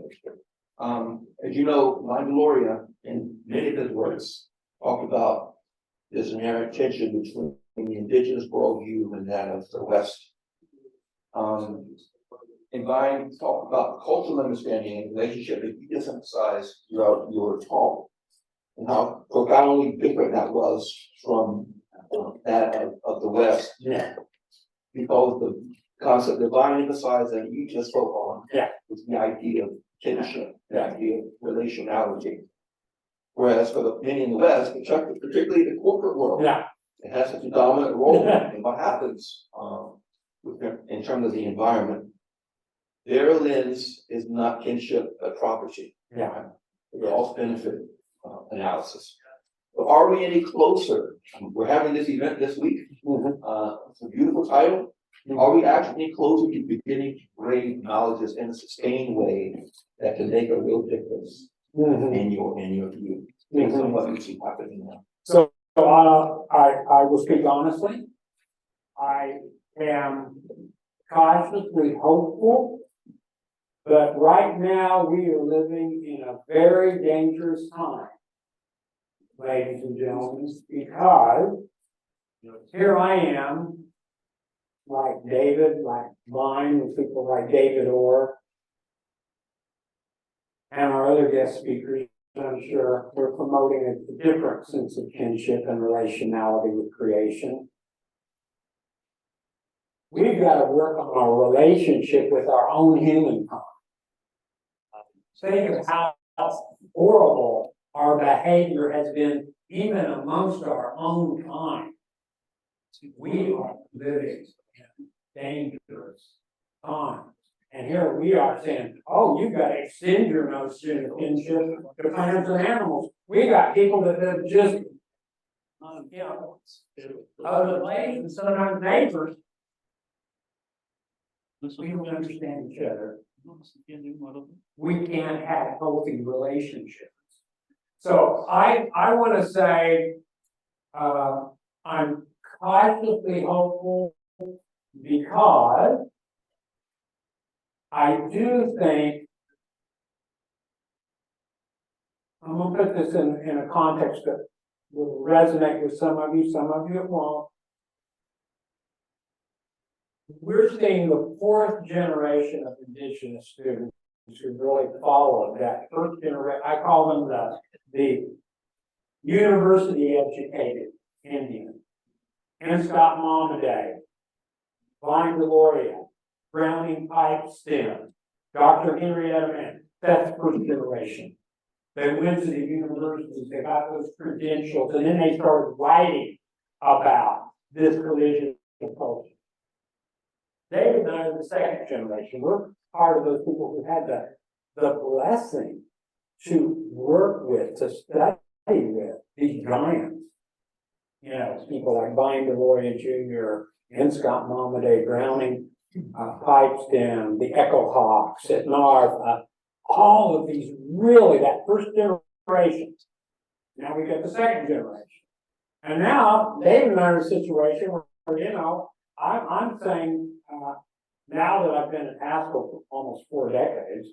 As you know, Mandalorian in many of his works talk about this inherent tension between the indigenous worldview and that of the West. And Vine talked about cultural understanding and relationship that you just emphasized throughout your talk, and how profoundly different that was from that of the West. Yeah. Because the concept that Vine emphasized that you just spoke on, was the idea of kinship, the idea of relationality. Whereas for the many in the West, particularly the corporate world, it has such a dominant role in what happens in terms of the environment. Their lens is not kinship, but property. Yeah. The cost benefit analysis. But are we any closer? We're having this event this week. It's a beautiful title. Are we actually any closer to beginning to braid knowledges in a sustained way that can make a real difference in your view? Based on what you see happening now. So I will speak honestly. I am cautiously hopeful, but right now we are living in a very dangerous time, ladies and gentlemen, because here I am, like David, like mine, with people like David Orr, and our other guest speakers. I'm sure we're promoting a different sense of kinship and relationality with creation. We've got to work on our relationship with our own humankind. Think of how horrible our behavior has been, even amongst our own kind. We are living in dangerous times. And here we are saying, oh, you've got to extend your notion of kinship to plants and animals. We got people that have just, other ways, and sometimes neighbors. We don't understand each other. We can't have healthy relationships. So I want to say, I'm cautiously hopeful because I do think, I'm going to put this in a context that will resonate with some of you it won't. We're seeing the fourth generation of Indigenous students who really followed that first generation. I call them the university educated Indian. And Scott Momaday, Vine Deloria, Browning Pipe Stem, Dr. Henrietta Mann, that's first generation. They went to the universities, they got those credentials, and then they started writing about this collision of culture. David and I are the second generation. We're part of those people who had the blessing to work with, to study with these giants. People like Vine Deloria Jr. and Scott Momaday, Browning Pipestem, the Echo Hawks at NARV, all of these really, that first generation. Now we get the second generation. And now David and I are in a situation where, I'm saying, now that I've been at Haskell for almost 4 decades,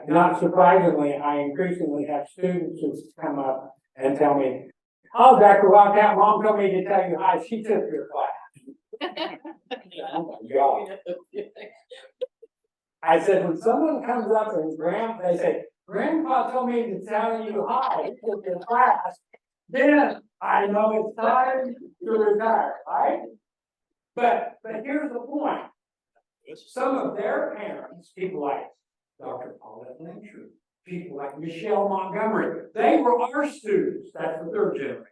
not surprisingly, I increasingly have students who come up and tell me, oh, Dr. Wildcat, Mom told me to tell you hi, she took your class. Oh my God. I said, when someone comes up and they say, Grandpa told me to tell you hi, he took your class, then I know it's time to retire, right? But here's the point. Some of their parents, people like Dr. Paulette Lyncher, people like Michelle Montgomery, they were our students. That's the third generation.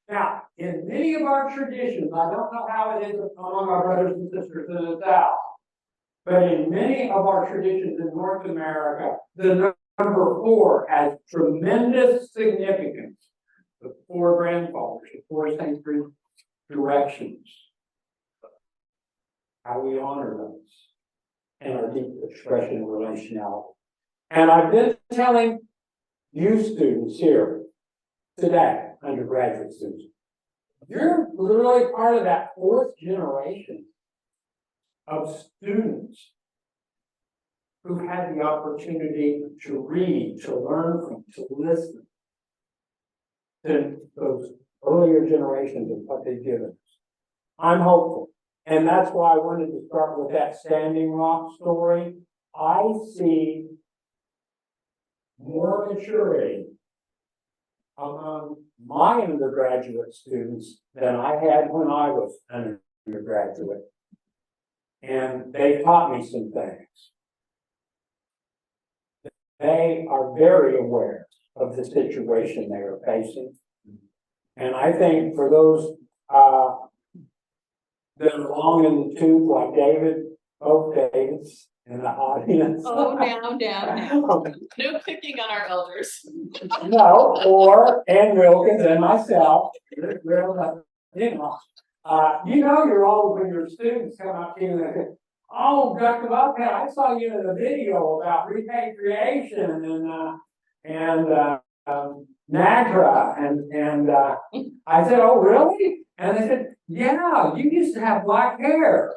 Now, in many of our traditions, I don't know how it is among our brothers and sisters in the South, but in many of our traditions in North America, the number 4 has tremendous significance. The 4 grandfathers, the 4 sacred directions, how we honor those, and our deep expression of relationality. And I've been telling you students here today, undergraduate students, you're literally part of that 4th generation of students who had the opportunity to read, to learn from, to listen to those earlier generations of what they've given us. I'm hopeful. And that's why I wanted to start with that Standing Rock story. I see more maturity among my undergraduate students than I had when I was an undergraduate. And they taught me some things. They are very aware of the situation they are facing. And I think for those that are long in the tooth, like David, both Davids in the audience. Oh, down. No picking on our elders. No, or Ann Wilkins and myself. You know you're old when your students come up to you and say, "Oh, Dr. Wildcat, I saw you in a video about repatriation and NAGRA," and I said, "Oh, really?" And they said, "Yeah, you used to have black hair."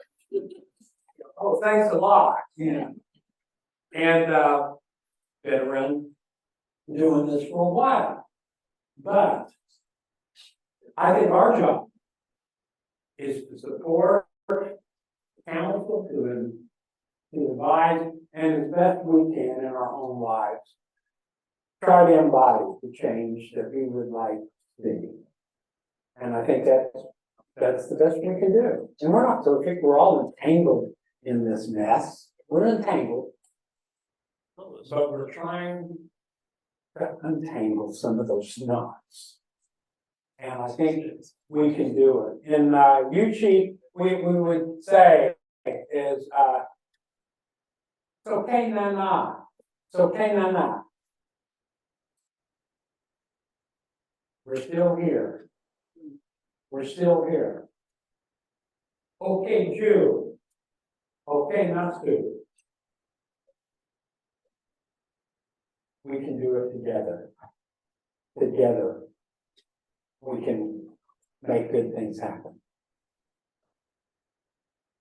Oh, thanks a lot. Yeah. And been around doing this for a while. But I think our job is to support, counsel, to advise, and as best we can in our own lives, try to embody the change that we would like to see. And I think that's the best we can do. And we're not perfect. We're all entangled in this mess. We're entangled. But we're trying to untangle some of those knots. And I think we can do it. In UCHI, we would say is it's okay, na. It's okay, na. We're still here. We're still here. Okay, Jew. Okay, Natsu. We can do it together. Together, we can make good things happen.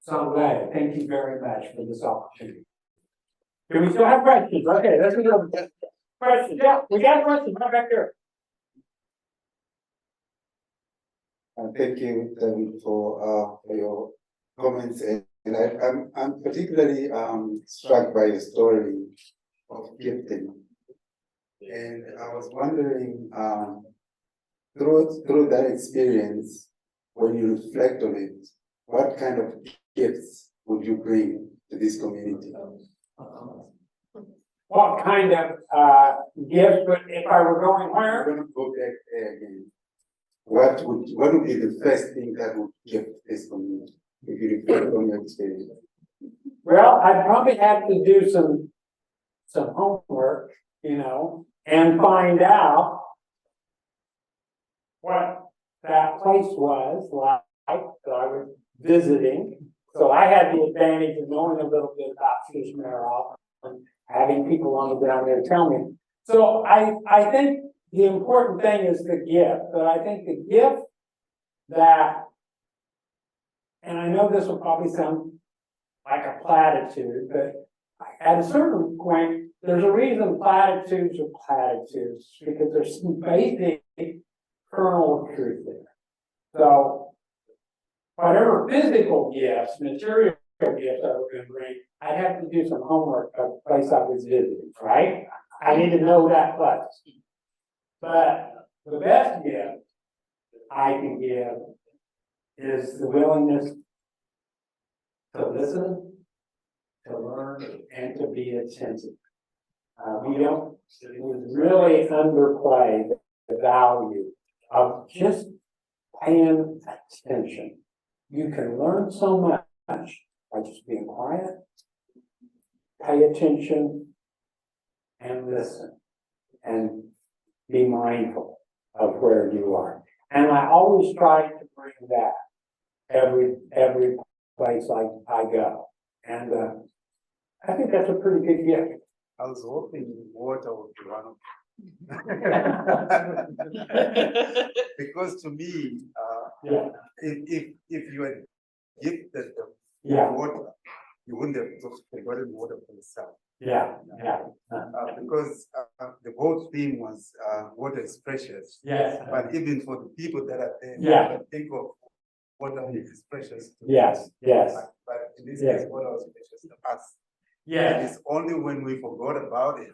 So I'm glad. Thank you very much for this opportunity. Do we still have questions? Okay, let's go. Questions? Yeah, we got questions right back there. Thank you, David, for your comments, and I'm particularly struck by your story of gifting, and I was wondering through that experience, when you reflect on it, what kind of gifts would you bring to this community? What kind of gifts would, if I were going where? I'm going to go back there again. What would be the first thing that would give this community if you reflect on your experience? Well, I'd probably have to do some homework, and find out what that place was like that I was visiting. So I had the advantage of knowing a little bit about Aotearoa and having people on the ground there tell me. So I think the important thing is the gift, but I think the gift that, and I know this will probably sound like a platitude, but at a certain point, there's a reason platitudes are platitudes, because there's some basic kernel of truth there. So whatever physical gifts, material gifts I was going to bring, I'd have to do some homework of the place I was visiting, right? I need to know that place. But the best gift I can give is the willingness to listen, to learn, and to be attentive. We don't really underplay the value of just paying attention. You can learn so much by just being quiet, pay attention, and listen, and be mindful of where you are. And I always try to bring that every place I go. And I think that's a pretty good gift. I was hoping water would be one of because to me, Yeah, if you had gifted them yeah, water, you wouldn't have just forgotten water for yourself. yeah, yeah. Because the whole theme was water is precious. Yes. But even for the people that are there, Yeah. think of water is precious. To Yes, yes, But in this Yes. case, water was precious to us. And yes. it's only when we forgot about it,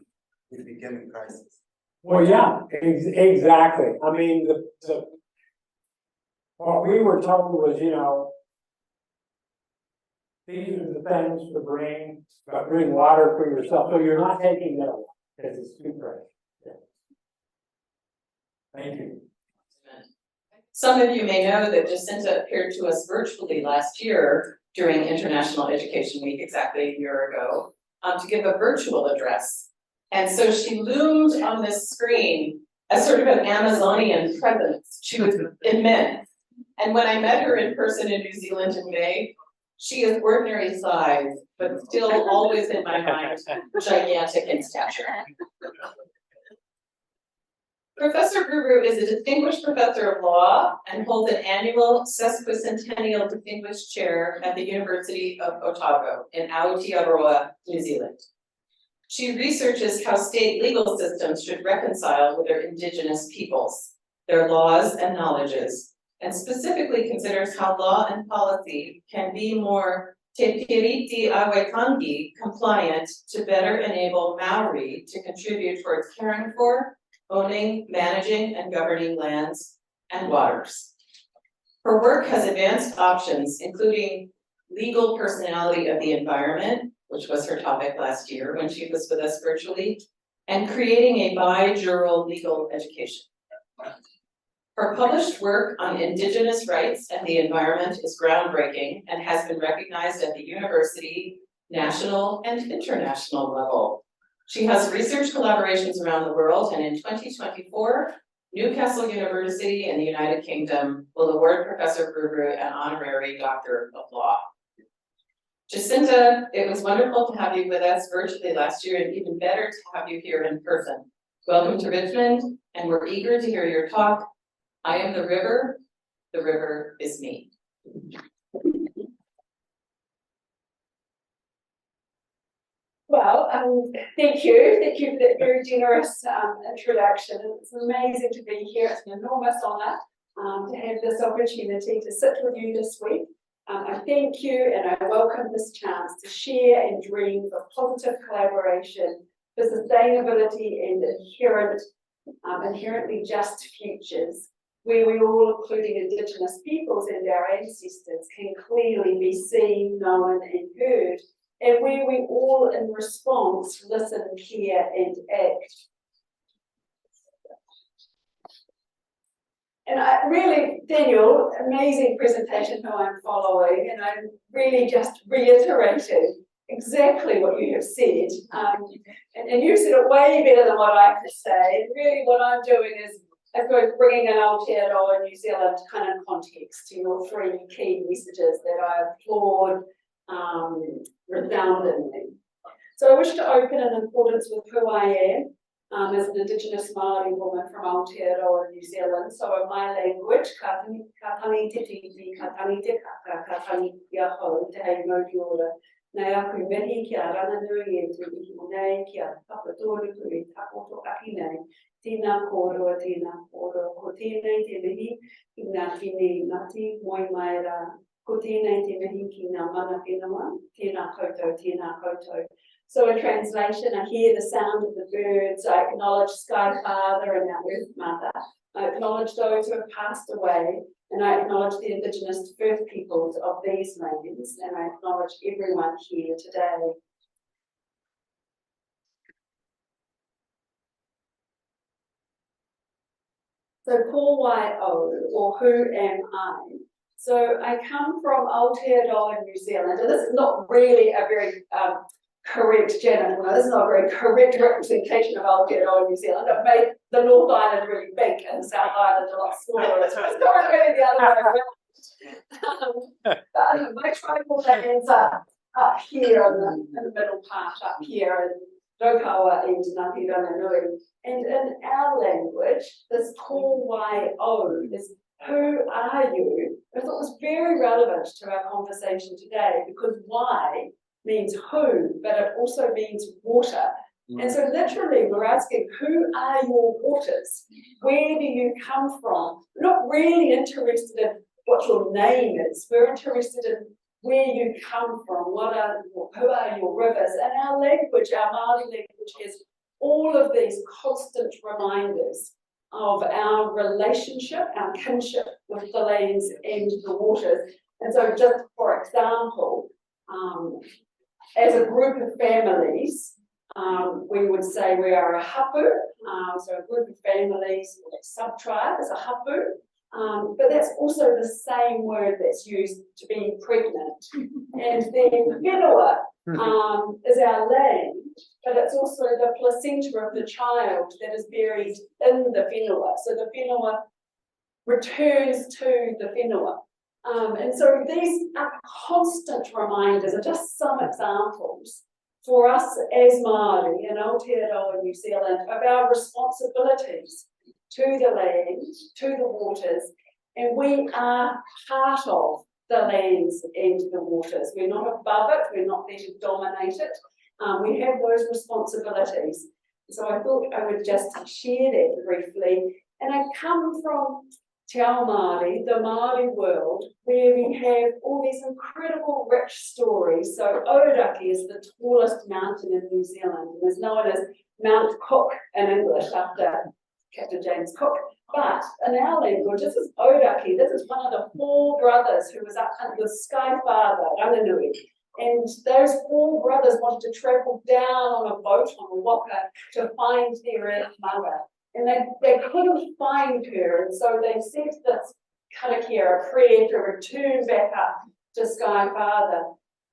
it became a crisis. Well, yeah, exactly. I mean, what we were told was, these are the things to bring, but bring water for yourself. So you're not taking that because it's too precious. Yeah. Thank you. Some of you may know that Jacinta appeared to us virtually last year during International Education Week, exactly a year ago, to give a virtual address. And so she loomed on this screen as sort of an Amazonian presence. She was immense. And when I met her in person in New Zealand in May, she is ordinary size, but still always in my mind, gigantic in stature. Professor Ruru is a distinguished professor of law and holds an annual sesquicentennial distinguished chair at the University of Otago in Aotearoa, New Zealand. She researches how state legal systems should reconcile with their indigenous peoples, their laws and knowledges, and specifically considers how law and policy can be more te piriti awetangi compliant to better enable Maori to contribute towards caring for, owning, managing, and governing lands and waters. Her work has advanced options, including legal personality of the environment, which was her topic last year when she was with us virtually, and creating a bi-jural legal education. Her published work on Indigenous rights and the environment is groundbreaking and has been recognized at the university, national, and international level. She has research collaborations around the world, and in 2024, Newcastle University in the United Kingdom will award Professor Ruru an honorary Doctor of Law. Jacinta, it was wonderful to have you with us virtually last year, and even better to have you here in person. Welcome to Richmond, and we're eager to hear your talk. I am the river is me. Well, thank you for that very generous introduction. It's amazing to be here. It's an enormous honour to have this opportunity to sit with you this week. I thank you and I welcome this chance to share and dream of positive collaboration for sustainability and inherently just futures, where we all, including Indigenous peoples and our ancestors, can clearly be seen, known and heard, and where we all in response listen, care and act. And I really, Daniel, amazing presentation who I'm following, and I'm really just reiterating exactly what you have said. And you said it way better than what I could say. And really what I'm doing is, I suppose, bringing an Aotearoa New Zealand kind of context to your three key messages that I applaud resoundingly. So I wish to open in accordance with who I am. As an Indigenous Māori woman from Aotearoa, New Zealand, so in my language, ka tangi te titi, ka tangi te kaka, ka tangi te aho, te hei mauri ora. Nei aku mihi kia rana nui e te ihi nei, kia papatoru ku e tapoto aki nei, tīnā kōroa, ko tēnei te mihi, ki ngā tine ngati, moi mai rā, ko tēnei te mihi ki ngā mana whenua, tēnā koutou, So in translation, I hear the sound of the birds, I acknowledge Sky Father and our Earth Mother. I acknowledge those who have passed away, and I acknowledge the Indigenous First Peoples of these lands, and I acknowledge everyone here today. So ko wai o, or who am I? So I come from Aotearoa, New Zealand, and this is not really a very correct genital. This is not a very correct representation of Aotearoa, New Zealand. I've made the North Island really big and the South Island a lot smaller. So it's not really the other way around. My tribal lands are up here in the middle part, up here, and Rokawa and Ngāti Ranganui. And in our language, this ko wai o is who are you? I thought it was very relevant to our conversation today, because why means who, but it also means water. And so literally we're asking, who are your waters? Where do you come from? We're not really interested in what your name is. We're interested in where you come from, who are your rivers. And our language, our Māori language, has all of these constant reminders of our relationship, our kinship with the lands and the waters. And so just for example, as a group of families, we would say we are a hapu, so a group of families, sub-tribe is a hapu, but that's also the same word that's used to be pregnant. And then whenua is our land, but it's also the placenta of the child that is buried in the whenua. So the whenua returns to the whenua. And so these are constant reminders, are just some examples for us as Māori in Aotearoa, New Zealand, of our responsibilities to the land, to the waters, and we are part of the lands and the waters. We're not above it, we're not there to dominate it. We have those responsibilities. So I thought I would just share that briefly. And I come from Te Ao Māori, the Māori world, where we have all these incredible rich stories. So Otago is the tallest mountain in New Zealand, and is known as Mount Cook in English after Captain James Cook. But in our language, this is Otago. This is one of the four brothers who was up under the Sky Father, Ranganui. And those four brothers wanted to travel down on a boat on a waka to find their Earth Mother. And they couldn't find her, and so they said this karakia, a prayer to return back up to Sky Father.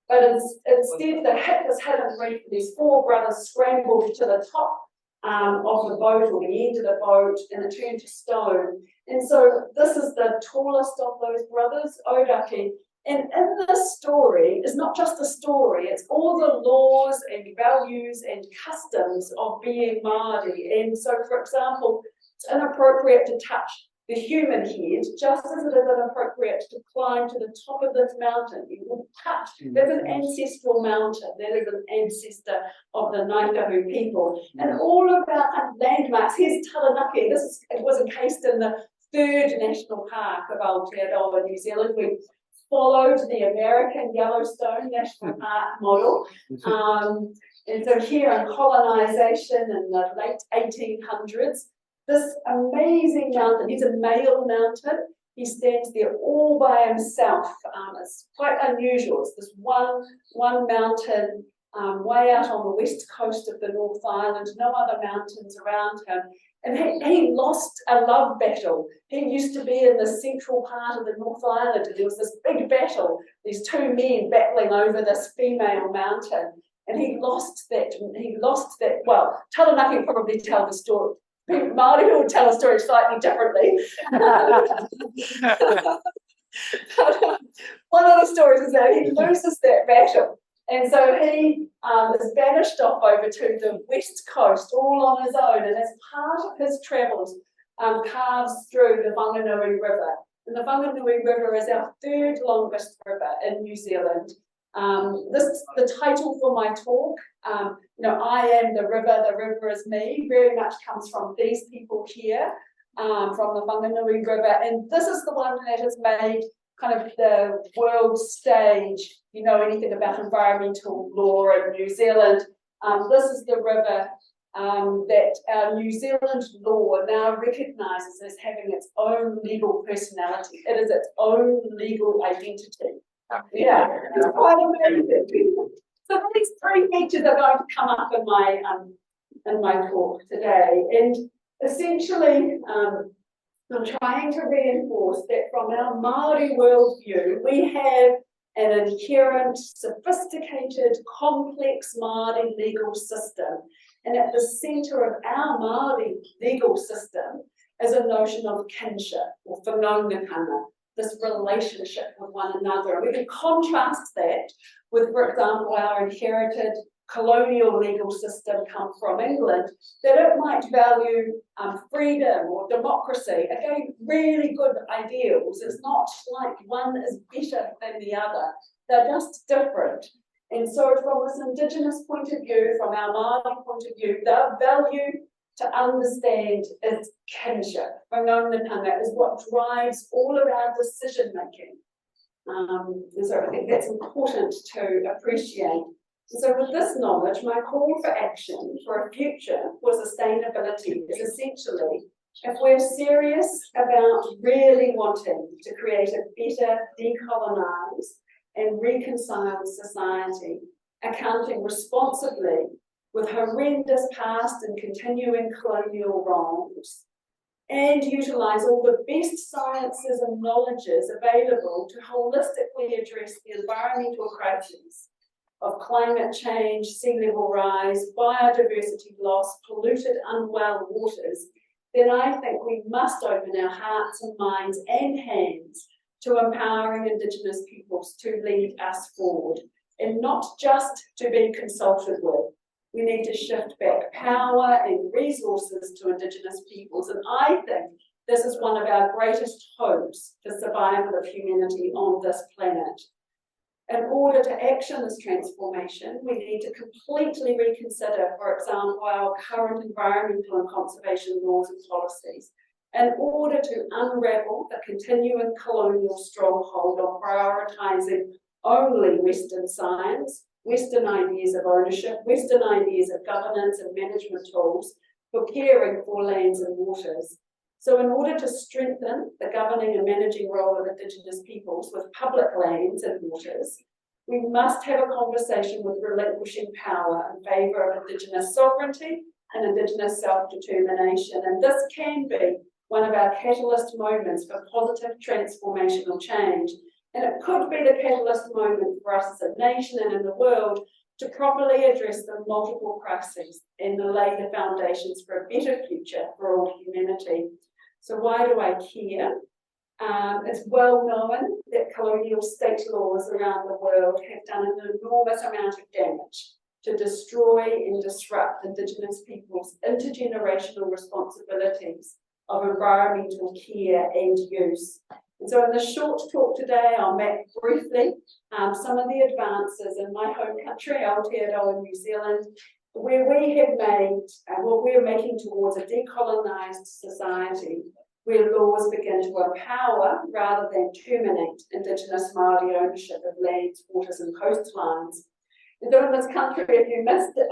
But instead, they hit this hidden reef, and these four brothers scrambled to the top of the boat, or the end of the boat, and it turned to stone. And so this is the tallest of those brothers, Otago. And in this story, it's not just a story, it's all the laws and values and customs of being Māori. And so, for example, it's inappropriate to touch the human head, just as it is inappropriate to climb to the top of this mountain. You will touch, that's an ancestral mountain, that is an ancestor of the Ngāipuhi people. And all of our landmarks, here's Taranaki, it was encased in the 3rd National Park of Aotearoa, New Zealand. We followed the American Yellowstone National Park model. And so here in colonisation in the late 1800s, this amazing mountain, he's a male mountain, he stands there all by himself. It's quite unusual. It's this one mountain way out on the west coast of the North Island, no other mountains around him. And he lost a love battle. He used to be in the central part of the North Island, and there was this big battle, these two men battling over this female mountain. And he lost that, well, Taranaki will probably tell the story. Māori will tell a story slightly differently. One of the stories is that he loses that battle. And so he is banished off over to the west coast, all on his own, and as part of his travels, carves through the Whanganui River. And the Whanganui River is our 3rd longest river in New Zealand. This is the title for my talk. I am the river is me, very much comes from these people here, from the Whanganui River. And this is the one that has made kind of the world stage. You know anything about environmental law in New Zealand, This is the river that our New Zealand law now recognises as having its own legal personality. It is its own legal identity. Yeah, it's quite amazing. So these three features are going to come up in my talk today, and essentially, I'm trying to reinforce that from our Māori worldview, we have an inherent, sophisticated, complex Māori legal system. And at the centre of our Māori legal system is a notion of kinship, or whanaungatanga, this relationship with one another. And we can contrast that with, for example, our inherited colonial legal system come from England, that it might value freedom or democracy. Again, really good ideals. It's not like one is better than the other. They're just different. And so from this Indigenous point of view, from our Māori point of view, their value to understand is kinship. Whanaungatanga is what drives all of our decision making. And so I think that's important to appreciate. So with this knowledge, my call for action for a future for sustainability is essentially, if we're serious about really wanting to create a better decolonised and reconciled society, accounting responsibly with horrendous past and continuing colonial wrongs, and utilise all the best sciences and knowledges available to holistically address the environmental crises of climate change, sea level rise, biodiversity loss, polluted, unwell waters, then I think we must open our hearts and minds and hands to empowering Indigenous peoples to lead us forward, and not just to be consulted with. We need to shift back power and resources to Indigenous peoples, and I think this is one of our greatest hopes for survival of humanity on this planet. In order to action this transformation, we need to completely reconsider, for example, our current environmental and conservation laws and policies, in order to unravel the continuing colonial stronghold of prioritising only Western science, Western ideas of ownership, Western ideas of governance and management tools for caring for lands and waters. So in order to strengthen the governing and managing role of Indigenous peoples with public lands and waters, we must have a conversation with relinquishing power in favour of Indigenous sovereignty and Indigenous self-determination. And this can be one of our catalyst moments for positive transformational change. And it could be the catalyst moment for us as a nation and in the world to properly address the multiple crises and to lay the foundations for a better future for all humanity. So why do I care? It's well known that colonial state laws around the world have done an enormous amount of damage to destroy and disrupt Indigenous peoples' intergenerational responsibilities of environmental care and use. And so in this short talk today, I'll map briefly some of the advances in my home country, Aotearoa, New Zealand, where we have made what we're making towards a decolonised society, where laws begin to empower rather than terminate Indigenous Māori ownership of lands, waters and coastlines. And so in this country, if you missed the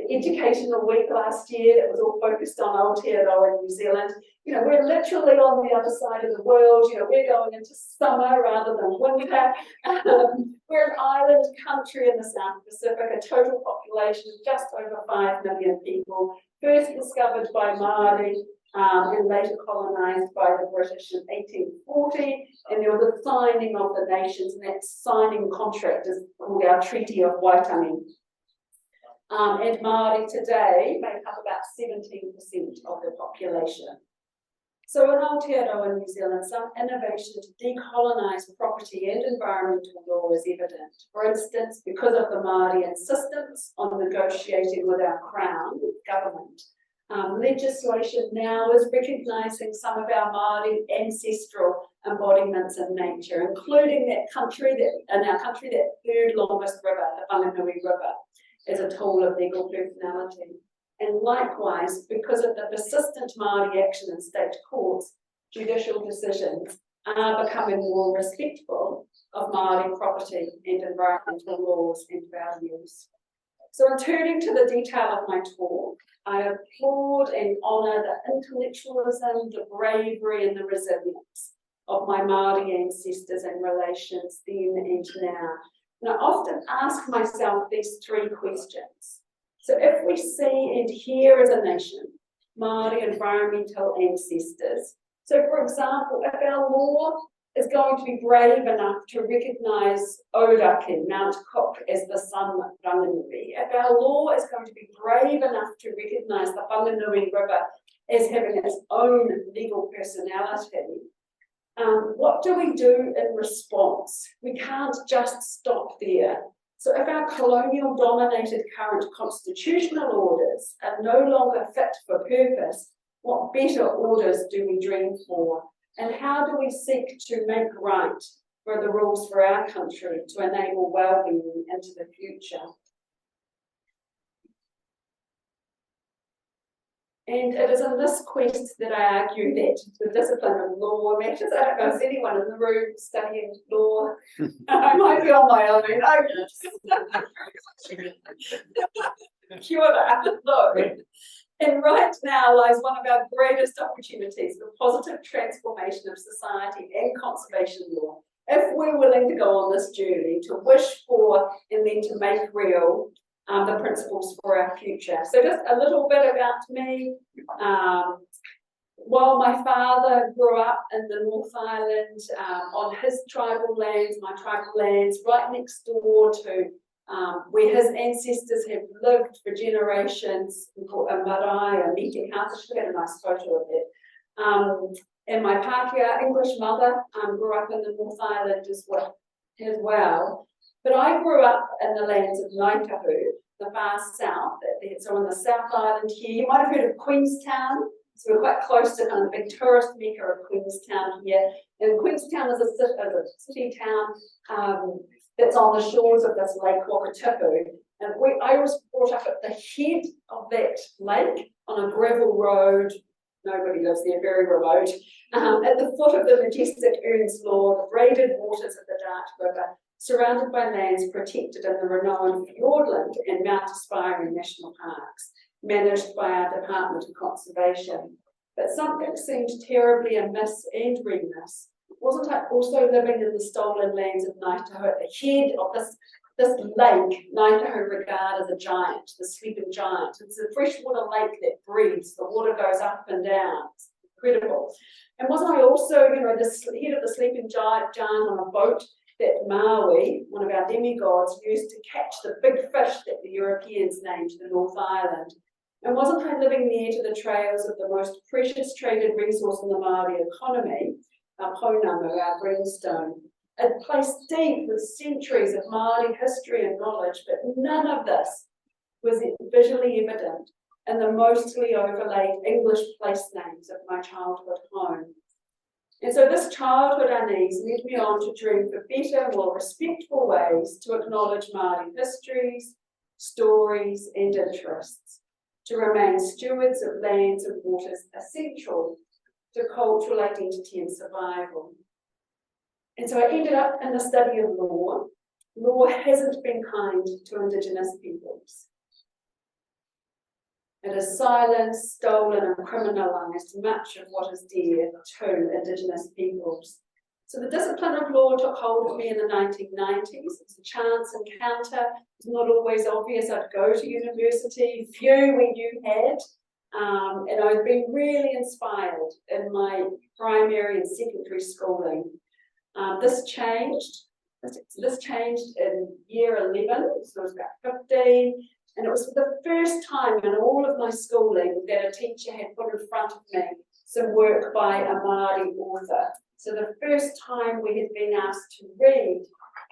educational week last year that was all focused on Aotearoa, New Zealand, you know, we're literally on the other side of the world. You know, we're going into summer rather than winter. We're an island country in the South Pacific, a total population of just over 5 million people, first discovered by Māori, and later colonised by the British in 1840, and there was a signing of the nations, and that signing contract is called our Treaty of Waitangi. And Māori today make up about 17% of the population. So in Aotearoa, New Zealand, some innovation to decolonise property and environmental law is evident. For instance, because of the Māori insistence on negotiating with our Crown government, legislation now is recognising some of our Māori ancestral embodiments in nature, including that third longest river, the Whanganui River, as a tool of legal personality. And likewise, because of the persistent Māori action in state courts, judicial decisions are becoming more respectful of Māori property and environmental laws and values. So in turning to the detail of my talk, I applaud and honour the intellectualism, the bravery and the resilience of my Māori ancestors and relations then and now. And I often ask myself these three questions. So if we see and hear as a nation, Māori environmental ancestors, so for example, if our law is going to be brave enough to recognise Ōrākei, Mount Cook, as the sun ranganui, if our law is going to be brave enough to recognise the Whanganui River as having its own legal personality, what do we do in response? We can't just stop there. So if our colonial-dominated current constitutional orders are no longer fit for purpose, what better orders do we dream for? And how do we seek to make right for the rules for our country to enable well-being into the future? And it is in this quest that I argue that the discipline of law matters. I don't know if there's anyone in the room studying law. I might be on my own. No. And right now lies one of our greatest opportunities for positive transformation of society and conservation law. If we're willing to go on this journey, to wish for and then to make real the principles for our future. So just a little bit about me. While my father grew up in the North Island on his tribal lands, my tribal lands, right next door to where his ancestors have lived for generations, a marae, a meeting house. I should have had a nice photo of it. And my Pākehā English mother grew up in the North Island as well. But I grew up in the lands of Ngāitahu, the far south. So in the South Island here, you might have heard of Queenstown. So we're quite close to kind of the big tourist mecca of Queenstown here. And Queenstown is a city town that's on the shores of this lake Wakatipu. And I was brought up at the head of that lake on a gravel road. Nobody lives there, very remote. At the foot of the majestic Ern's Law, the braided waters of the Dart River, surrounded by lands protected in the renowned Fiordland and Mount Aspiring National Parks, managed by our Department of Conservation. But something seemed terribly amiss and remiss. Wasn't I also living in the stolen lands of Ngāitahu at the head of this lake, Ngāitahu regarded as a giant, the sleeping giant? It's a freshwater lake that breathes, the water goes up and down. It's incredible. And wasn't I also, the head of the sleeping giant on a boat that Maui, one of our demigods, used to catch the big fish that the Europeans named the North Island? And wasn't I living near to the trails of the most precious traded resource in the Māori economy, our pounamu, our greenstone, a place deep with centuries of Māori history and knowledge, but none of this was visually evident in the mostly overlaid English place names of my childhood home. And so this childhood unease led me on to dream for better, more respectful ways to acknowledge Māori histories, stories and interests, to remain stewards of lands and waters essential to cultural identity and survival. And so I ended up in the study of law. Law hasn't been kind to Indigenous peoples. It has silenced, stolen and criminalised much of what is dear to Indigenous peoples. So the discipline of law took hold of me in the 1990s. It was a chance encounter. It was not always obvious I'd go to university. Few we knew had. And I've been really inspired in my primary and secondary schooling. This changed in year 11, so I was about 15, and it was for the first time in all of my schooling that a teacher had put in front of me some work by a Māori author. So the first time we had been asked to read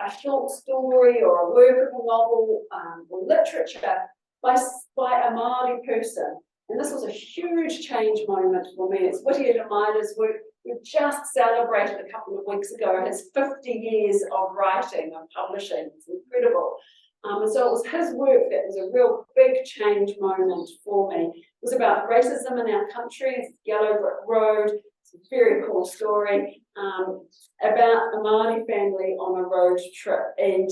a short story or a work of a novel or literature by a Māori person. And this was a huge change moment for me. It's Whittier Demaina's work. We just celebrated a couple of weeks ago his 50 years of writing and publishing. It's incredible. And so it was his work that was a real big change moment for me. It was about racism in our country. It's Yellow Brick Road. It's a very cool story about a Māori family on a road trip. And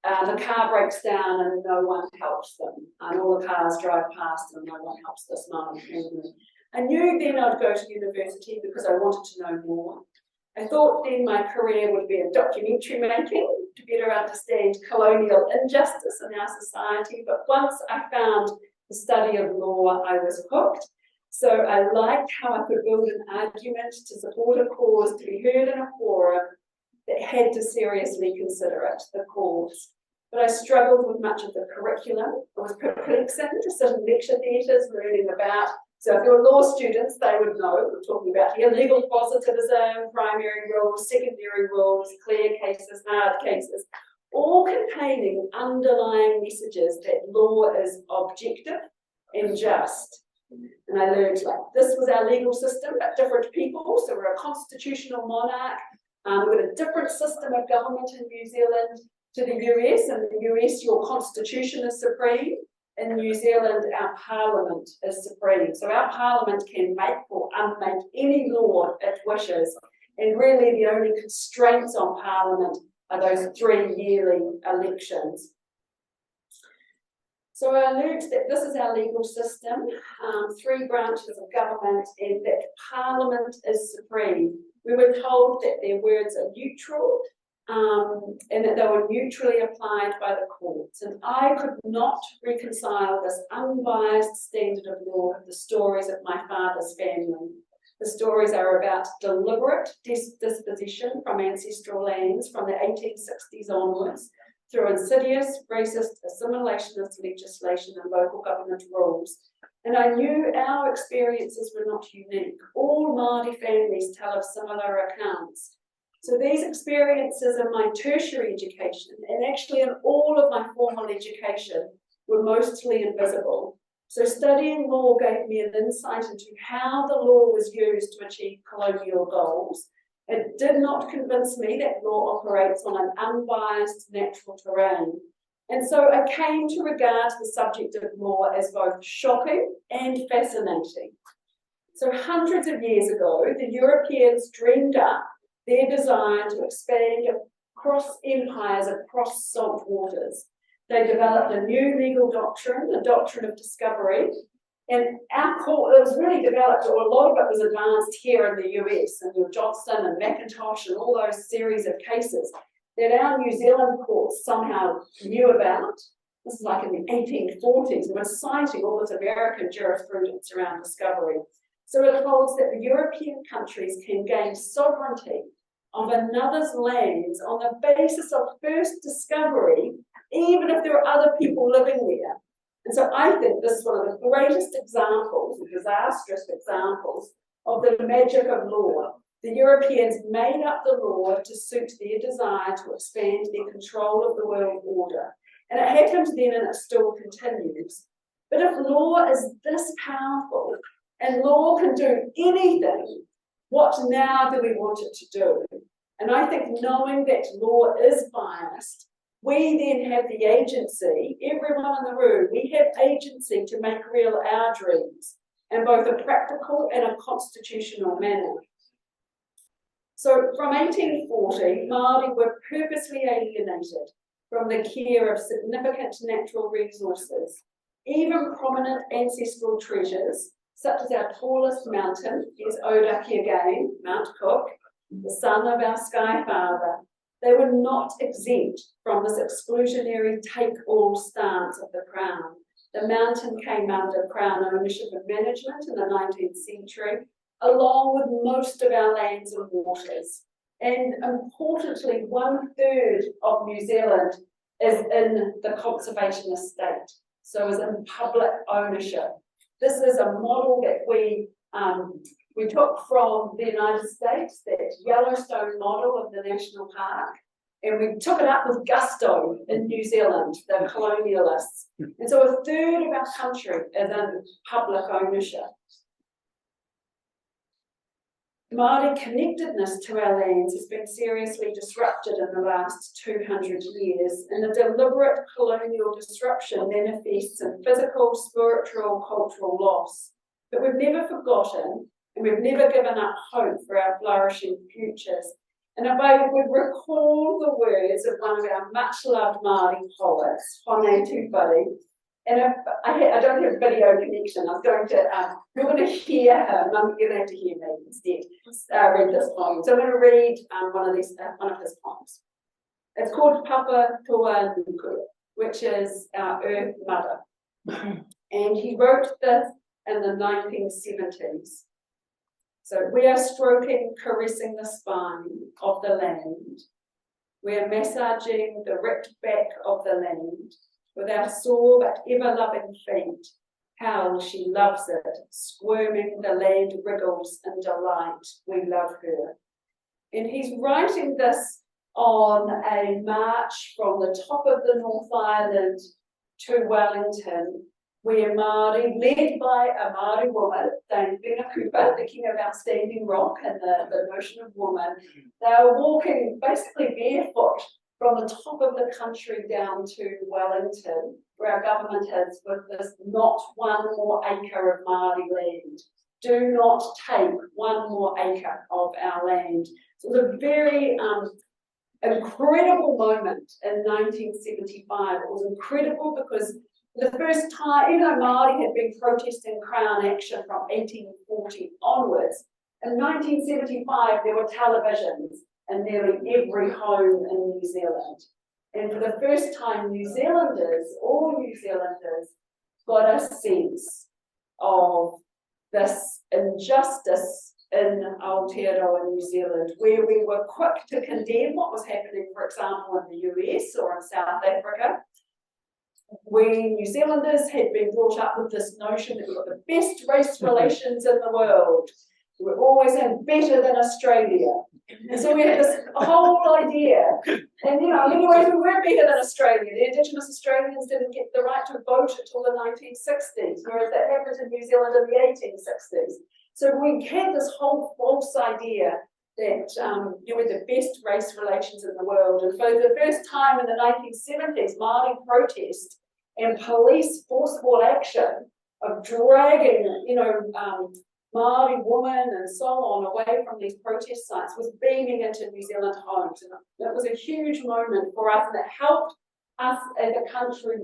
the car breaks down and no one helps them, and all the cars drive past and no one helps this Māori family. I knew then I'd go to university because I wanted to know more. I thought then my career would be in documentary making to better understand colonial injustice in our society, but once I found the study of law, I was hooked. So I liked how I could build an argument to support a cause, to be heard in a forum that had to seriously consider it, the cause. But I struggled with much of the curriculum. It was perplexing to sit in lecture theatres learning about. So if you're law students, they would know, we're talking about here, legal positivism, primary rules, secondary rules, clear cases, hard cases, all containing underlying messages that law is objective and just. And I learned like this was our legal system, but different people. So we're a constitutional monarch. We've got a different system of government in New Zealand to the US. In the US, your constitution is supreme. In New Zealand, our parliament is supreme. So our parliament can make or unmake any law it wishes. And really the only constraints on parliament are those 3 yearly elections. So I learned that this is our legal system, 3 branches of government, and that parliament is supreme. We were told that their words are neutral, and that they were neutrally applied by the courts. And I could not reconcile this unbiased standard of law with the stories of my father's family. The stories are about deliberate dispossession from ancestral lands from the 1860s onwards, through insidious, racist, assimilationist legislation and local government rules. And I knew our experiences were not unique. All Māori families tell of similar accounts. So these experiences in my tertiary education, and actually in all of my formal education, were mostly invisible. So studying law gave me an insight into how the law was used to achieve colonial goals. It did not convince me that law operates on an unbiased natural terrain. And so I came to regard the subject of law as both shocking and fascinating. So hundreds of years ago, the Europeans dreamed up their desire to expand across empires, across salt waters. They developed a new legal doctrine, the doctrine of discovery, and our court, it was really developed, or a lot of it was advanced here in the US, and your Johnson and McIntosh and all those series of cases that our New Zealand courts somehow knew about. This is like in the 1840s, and we're citing all this American jurisprudence around discovery. So it holds that the European countries can gain sovereignty of another's lands on the basis of first discovery, even if there are other people living there. And so I think this is one of the greatest examples, disastrous examples, of the magic of law. The Europeans made up the law to suit their desire to expand their control of the world order. And it happened then, and it still continues. But if law is this powerful, and law can do anything, what now do we want it to do? And I think knowing that law is biased, we then have the agency, everyone in the room, we have agency to make real our dreams in both a practical and a constitutional manner. So from 1840, Māori were purposely alienated from the care of significant natural resources, even prominent ancestral treasures, such as our tallest mountain, is Otago again, Mount Cook, the son of our Sky Father. They were not exempt from this exclusionary take-all stance of the Crown. The mountain came under Crown ownership and management in the 19th century, along with most of our lands and waters. And importantly, 1/3 of New Zealand is in the conservationist state, so is in public ownership. This is a model that we took from the United States, that Yellowstone model of the national park, and we took it up with gusto in New Zealand, the colonialists. And so 1/3 of our country is in public ownership. Māori connectedness to our lands has been seriously disrupted in the last 200 years, and the deliberate colonial disruption manifests in physical, spiritual, cultural loss. But we've never forgotten, and we've never given up hope for our flourishing futures. And if I would recall the words of one of our much loved Māori poets, Hone Tūwhare, and if I don't have video connection, I was going to, you're going to hear him, you're going to have to hear me instead, read this poem. So I'm going to read one of his poems. It's called Papa Tua Nuku, which is our Earth Mother. And he wrote this in the 1970s. So we are stroking, caressing the spine of the land. We are massaging the ripped back of the land with our sore but ever-loving feet. How she loves it, squirming the land wriggles in delight. We love her. And he's writing this on a march from the top of the North Island to Wellington, where Māori, led by a Māori woman, named Bena Cooper, the king of our standing rock and the notion of woman, they are walking basically barefoot from the top of the country down to Wellington, where our government is, with this not one more acre of Māori land. Do not take one more acre of our land. So it was a very incredible moment in 1975. It was incredible because for the first time, even though Māori had been protesting Crown action from 1840 onwards, in 1975 there were televisions in nearly every home in New Zealand. And for the first time, all New Zealanders, got a sense of this injustice in Aotearoa, New Zealand, where we were quick to condemn what was happening, for example, in the US or in South Africa. We New Zealanders had been brought up with this notion that we've got the best race relations in the world. We're always in better than Australia. And so we had this whole idea. And in many ways we were better than Australia. The Indigenous Australians didn't get the right to vote until the 1960s, whereas that happened in New Zealand in the 1860s. So we had this whole false idea that you were the best race relations in the world. And for the first time in the 1970s, Māori protest and police forceful action of dragging, Māori women and so on away from these protest sites was beaming into New Zealand homes. And it was a huge moment for us, and it helped us as a country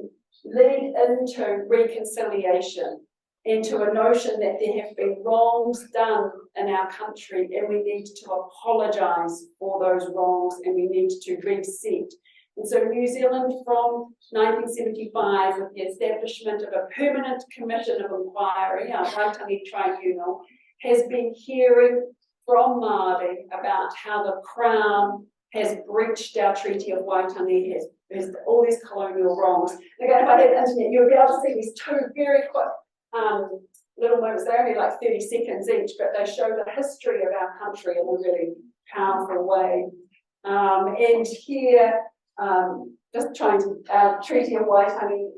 lead into reconciliation, into a notion that there have been wrongs done in our country and we need to apologise for those wrongs and we need to reset. And so New Zealand from 1975, with the establishment of a permanent commission of inquiry, our Waitangi Tribunal, has been hearing from Māori about how the Crown has breached our Treaty of Waitangi, has all these colonial wrongs. Again, if I had internet, you'll be able to see these two very quick little moments. They're only like 30 seconds each, but they show the history of our country in a really powerful way. And here, just trying to, Treaty of Waitangi,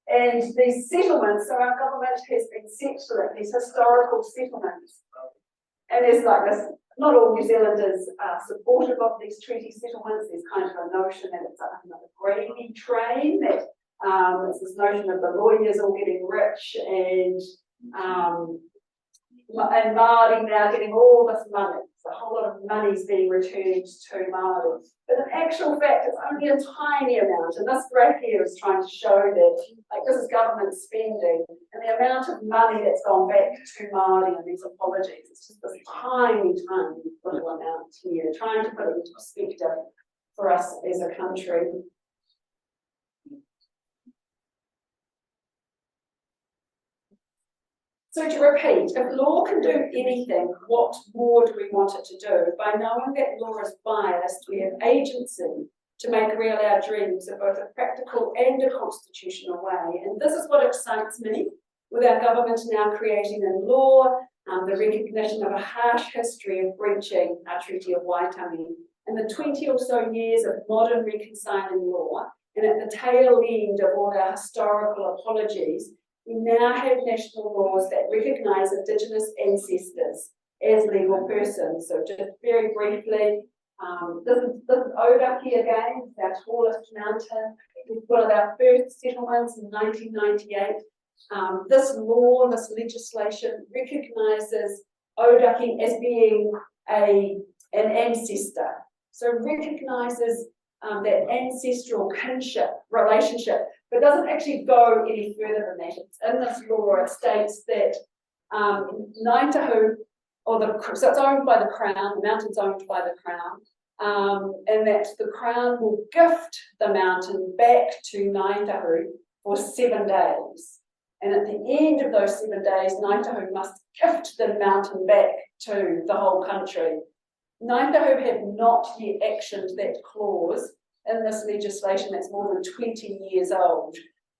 and these settlements, so our government has been settling these historical settlements. And there's like this, not all New Zealanders are supportive of these treaty settlements. There's kind of a notion that it's a gravy train, that it's this notion of the lawyers all getting rich and Māori now getting all this money. So a whole lot of money is being returned to Māori. But in actual fact, it's only a tiny amount. And this graph here is trying to show that, like, this is government spending, and the amount of money that's gone back to Māori and these apologies, it's just this tiny, tiny little amount here, trying to put it into perspective for us as a country. So to repeat, if law can do anything, what more do we want it to do? By knowing that law is biased, we have agency to make real our dreams in both a practical and a constitutional way. And this is what excites me, with our government now creating in law the recognition of a harsh history of breaching our Treaty of Waitangi. In the 20 or so years of modern reconciling law, and at the tail end of all our historical apologies, we now have national laws that recognise Indigenous ancestors as legal persons. So just very briefly, this is Aotearoa again, our tallest mountain. We've got our first settlements in 1998. This law, this legislation recognises Aotearoa as being a an ancestor. So recognises that ancestral kinship relationship, but doesn't actually go any further than that. It's in this law, it states that Ngāi Tahu, so it's owned by the Crown, the mountain's owned by the Crown, and that the Crown will gift the mountain back to Ngāi Tahu for 7 days. And at the end of those 7 days, Ngāi Tahu must gift the mountain back to the whole country. Ngāi Tahu have not yet actioned that clause in this legislation that's more than 20 years old.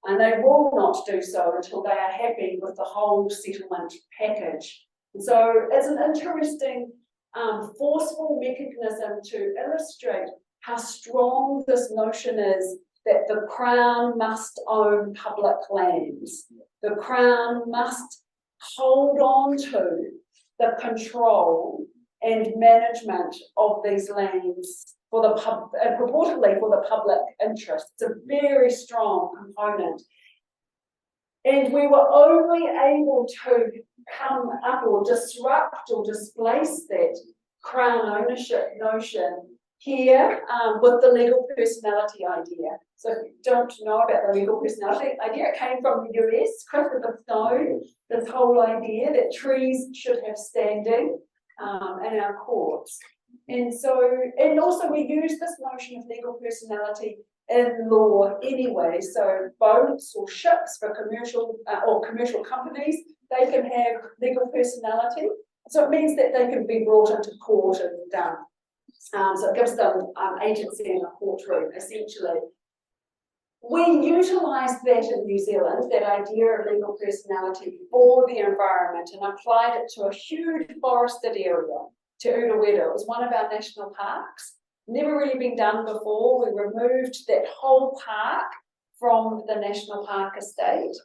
And they will not do so until they are happy with the whole settlement package. And so it's an interesting, forceful mechanism to illustrate how strong this notion is that the Crown must own public lands. The Crown must hold on to the control and management of these lands for the purportedly for the public interest. It's a very strong component. And we were only able to come up or disrupt or displace that Crown ownership notion here with the legal personality idea. So if you don't know about the legal personality idea, it came from the US, Christopher Stone, this whole idea that trees should have standing in our courts. And so, and also we use this notion of legal personality in law anyway. So boats or ships for commercial or commercial companies, they can have legal personality. So it means that they can be brought into court and done. So it gives them agency in a courtroom, essentially. We utilised that in New Zealand, that idea of legal personality for the environment, and applied it to a huge forested area, to Aotearoa. It was one of our national parks. Never really been done before. We removed that whole park from the national park estate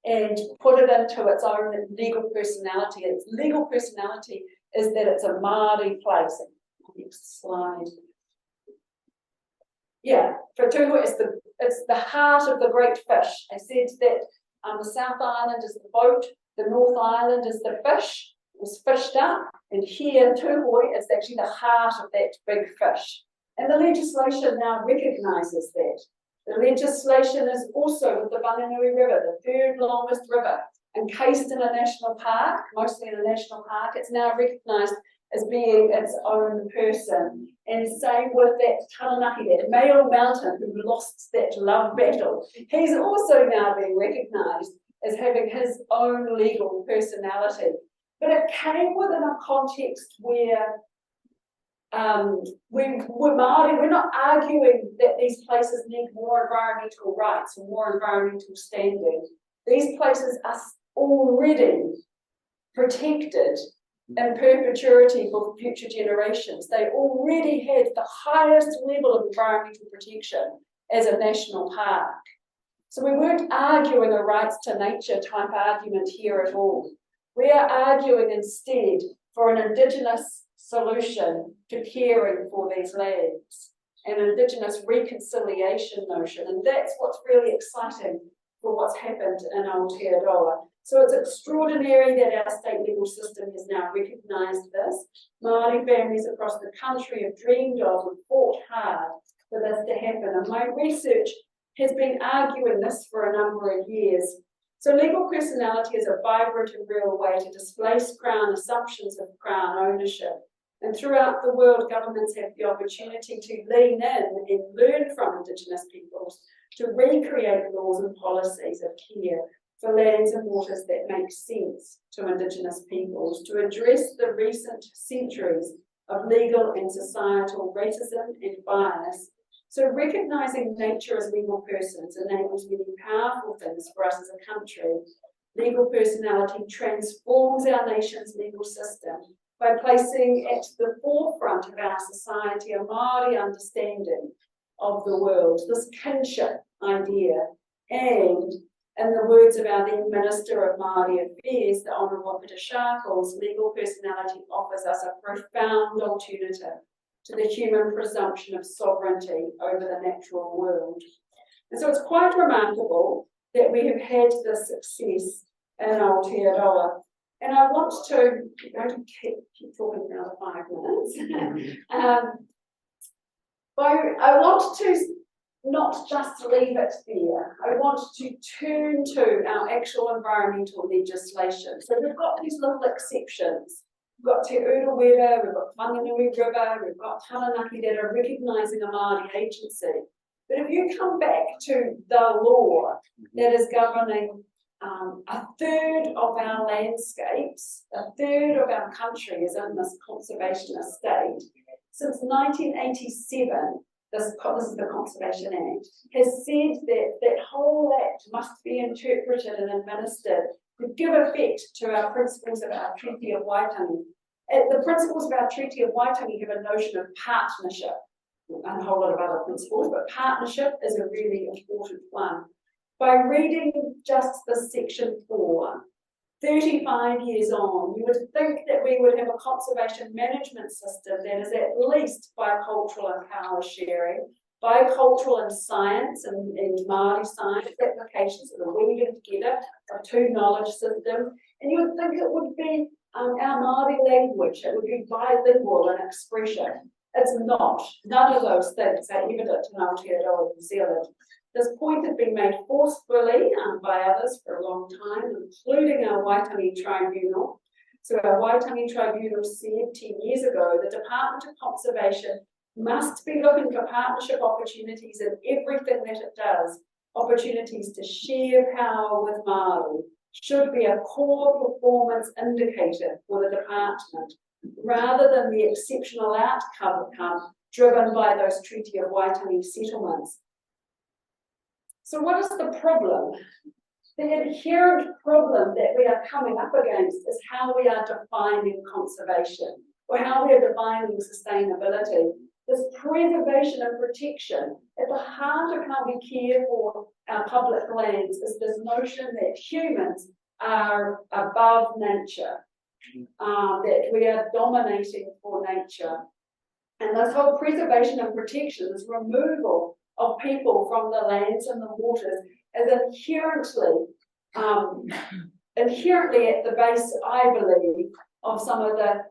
and put it into its own legal personality. Its legal personality is that it's a Māori place. Next slide. Yeah, for Tuhu, it's the heart of the great fish. I said that the South Island is the boat, the North Island is the fish. It was fished up, and here, Tuhoe, it's actually the heart of that big fish. And the legislation now recognises that. The legislation is also with the Whanganui River, the third longest river, encased in a national park, mostly in a national park. It's now recognised as being its own person. And same with that Taranaki, that male mountain who lost that love battle. He's also now being recognised as having his own legal personality. But it came within a context where we're Māori, we're not arguing that these places need more environmental rights or more environmental standing. These places are already protected in perpetuity for future generations. They already had the highest level of environmental protection as a national park. So we weren't arguing a rights to nature type argument here at all. We are arguing instead for an Indigenous solution to caring for these lands, an Indigenous reconciliation notion, and that's what's really exciting for what's happened in Aotearoa. So it's extraordinary that our state legal system has now recognised this. Māori families across the country have dreamed of and fought hard for this to happen, and my research has been arguing this for a number of years. So legal personality is a vibrant and real way to displace Crown assumptions of Crown ownership. And throughout the world, governments have the opportunity to lean in and learn from Indigenous peoples to recreate laws and policies of care for lands and waters that make sense to Indigenous peoples, to address the recent centuries of legal and societal racism and bias. So recognising nature as legal persons enables many powerful things for us as a country. Legal personality transforms our nation's legal system by placing at the forefront of our society a Māori understanding of the world, this kinship idea. And in the words of our then Minister of Māori Affairs, the Honourable Peter Sharples, legal personality offers us a profound alternative to the human presumption of sovereignty over the natural world. And so it's quite remarkable that we have had this success in Aotearoa. And I want to, I'm going to keep talking for another 5 minutes. But I want to not just leave it there. I want to turn to our actual environmental legislation. So we've got these little exceptions. We've got Te Urewera, we've got Whanganui River, we've got Taranaki that are recognising a Māori agency. But if you come back to the law that is governing a third of our landscapes, a third of our country is in this conservationist state. Since 1987, this is the Conservation Act, has said that that whole act must be interpreted and administered to give effect to our principles of our Treaty of Waitangi. The principles of our Treaty of Waitangi have a notion of partnership, and a whole lot of other principles, but partnership is a really important one. By reading just the section 4, 35 years on, you would think that we would have a conservation management system that is at least bicultural and power sharing, bicultural and science and Māori science applications that are weaving together of 2 knowledge systems. And you would think it would be our Māori language, it would be bilingual in expression. It's not. None of those things are evident in Aotearoa, New Zealand. This point has been made forcefully by others for a long time, including our Waitangi Tribunal. So our Waitangi Tribunal said 10 years ago, the Department of Conservation must be looking for partnership opportunities in everything that it does. Opportunities to share power with Māori should be a core performance indicator for the department, rather than the exceptional outcome driven by those Treaty of Waitangi settlements. So what is the problem? The inherent problem that we are coming up against is how we are defining conservation, or how we are defining sustainability. This preservation and protection, at the heart of how we care for our public lands, is this notion that humans are above nature, that we are dominating for nature. And this whole preservation and protection, this removal of people from the lands and the waters, is inherently at the base, I believe, of some of the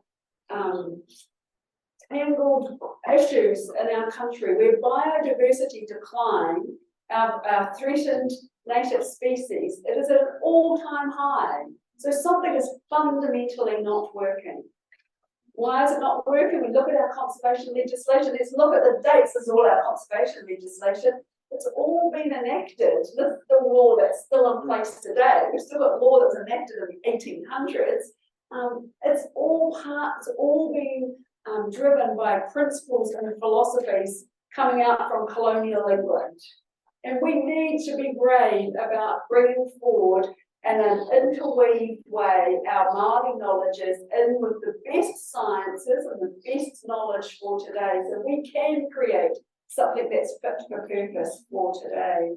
tangled issues in our country, where biodiversity decline, our threatened native species, it is at an all-time high. So something is fundamentally not working. Why is it not working? We look at our conservation legislation. Let's look at the dates. This is all our conservation legislation. It's all been enacted. This is the law that's still in place today. We've still got law that was enacted in the 1800s. It's all been driven by principles and philosophies coming out from colonial England. And we need to be brave about bringing forward in an interweaved way our Māori knowledges in with the best sciences and the best knowledge for today, so we can create something that's fit for purpose for today.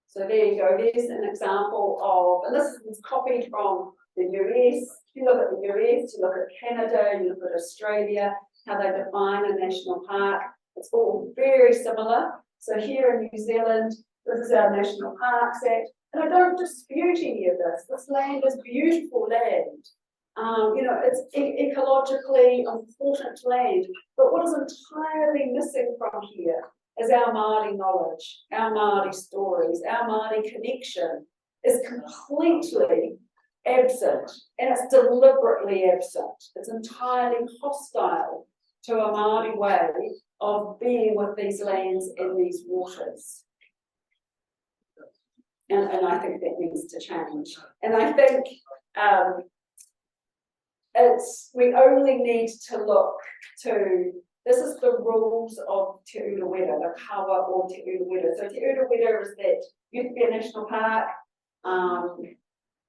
So there you go, there's an example of, and this is copied from the US. You look at the US, you look at Canada, you look at Australia, how they define a national park. It's all very similar. So here in New Zealand, this is our National Parks Act, and I don't dispute any of this. This land is beautiful land. It's ecologically important land, but what is entirely missing from here is our Māori knowledge, our Māori stories, our Māori connection is completely absent, and it's deliberately absent. It's entirely hostile to a Māori way of being with these lands and these waters. And I think that needs to change. And I think we only need to look to, this is the rules of Te Urewera, the kawa or Te Urewera. So Te Urewera is that Youthia National Park,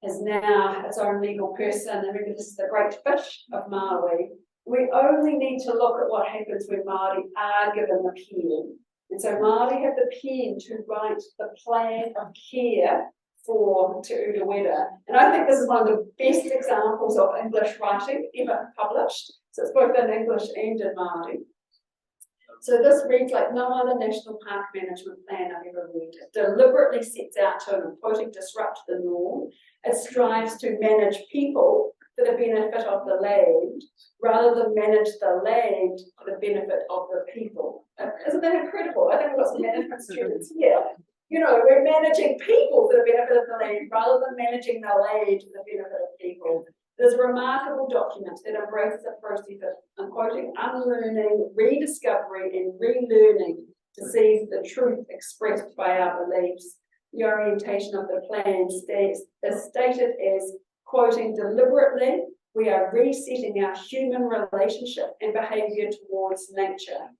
is now its own legal person, and remember this is the great fish of Maui. We only need to look at what happens when Māori are given the pen. And so Māori have the pen to write the plan of care for Te Urewera. And I think this is one of the best examples of English writing ever published. So it's both in English and in Māori. So this reads like no other national park management plan I've ever read. It deliberately sets out to, and I'm quoting, disrupt the norm. It strives to manage people for the benefit of the land, rather than manage the land for the benefit of the people. Isn't that incredible? I think we've got some management students here. You know, we're managing people for the benefit of the land, rather than managing the land for the benefit of people. There's a remarkable document that embraces a process of, I'm quoting, unlearning, rediscovery, and relearning to seize the truth expressed by our beliefs. The orientation of the plan is stated as, quoting, deliberately, we are resetting our human relationship and behaviour towards nature.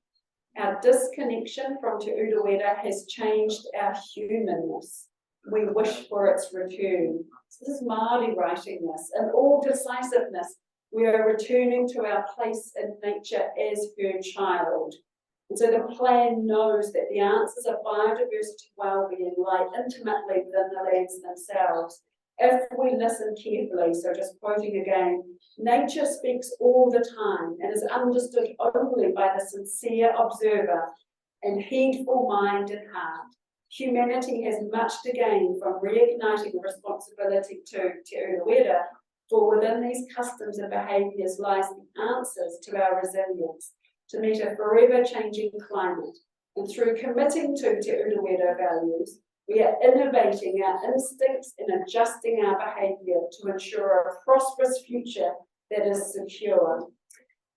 Our disconnection from Te Urewera has changed our humanness. We wish for its return. So this is Māori writing this. In all decisiveness, we are returning to our place in nature as her child. And so the plan knows that the answers of biodiversity well-being lie intimately within the lands themselves. If we listen carefully, so just quoting again, nature speaks all the time and is understood only by the sincere observer and heedful mind and heart. Humanity has much to gain from reigniting the responsibility to Te Urewera, for within these customs and behaviours lies the answers to our resilience, to meet a forever changing climate. And through committing to Te Urewera values, we are innovating our instincts and adjusting our behaviour to ensure a prosperous future that is secure.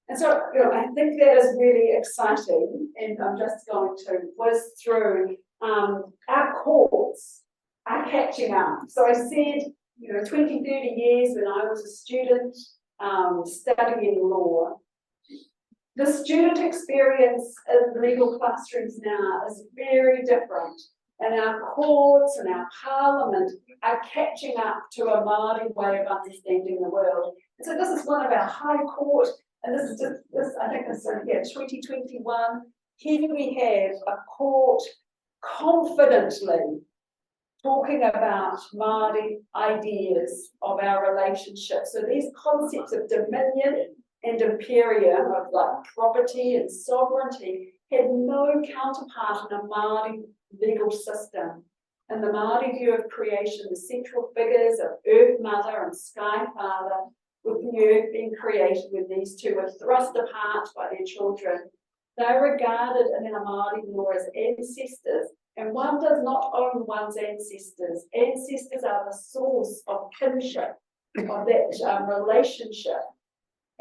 And so, you know, I think that is really exciting, and I'm just going to whiz through our courts are catching up. So I said, you know, 20, 30 years when I was a student studying law, the student experience in legal classrooms now is very different. And our courts and our parliament are catching up to a Māori way of understanding the world. And so this is one of our high court, and this is just, I think this is 2021. Here we have a court confidently talking about Māori ideas of our relationship. So these concepts of dominion and imperium, of like property and sovereignty, had no counterpart in a Māori legal system. In the Māori view of creation, the central figures of Earth Mother and Sky Father, with the earth being created when these two were thrust apart by their children, they are regarded in our Māori law as ancestors, and one does not own one's ancestors. Ancestors are the source of kinship, of that relationship.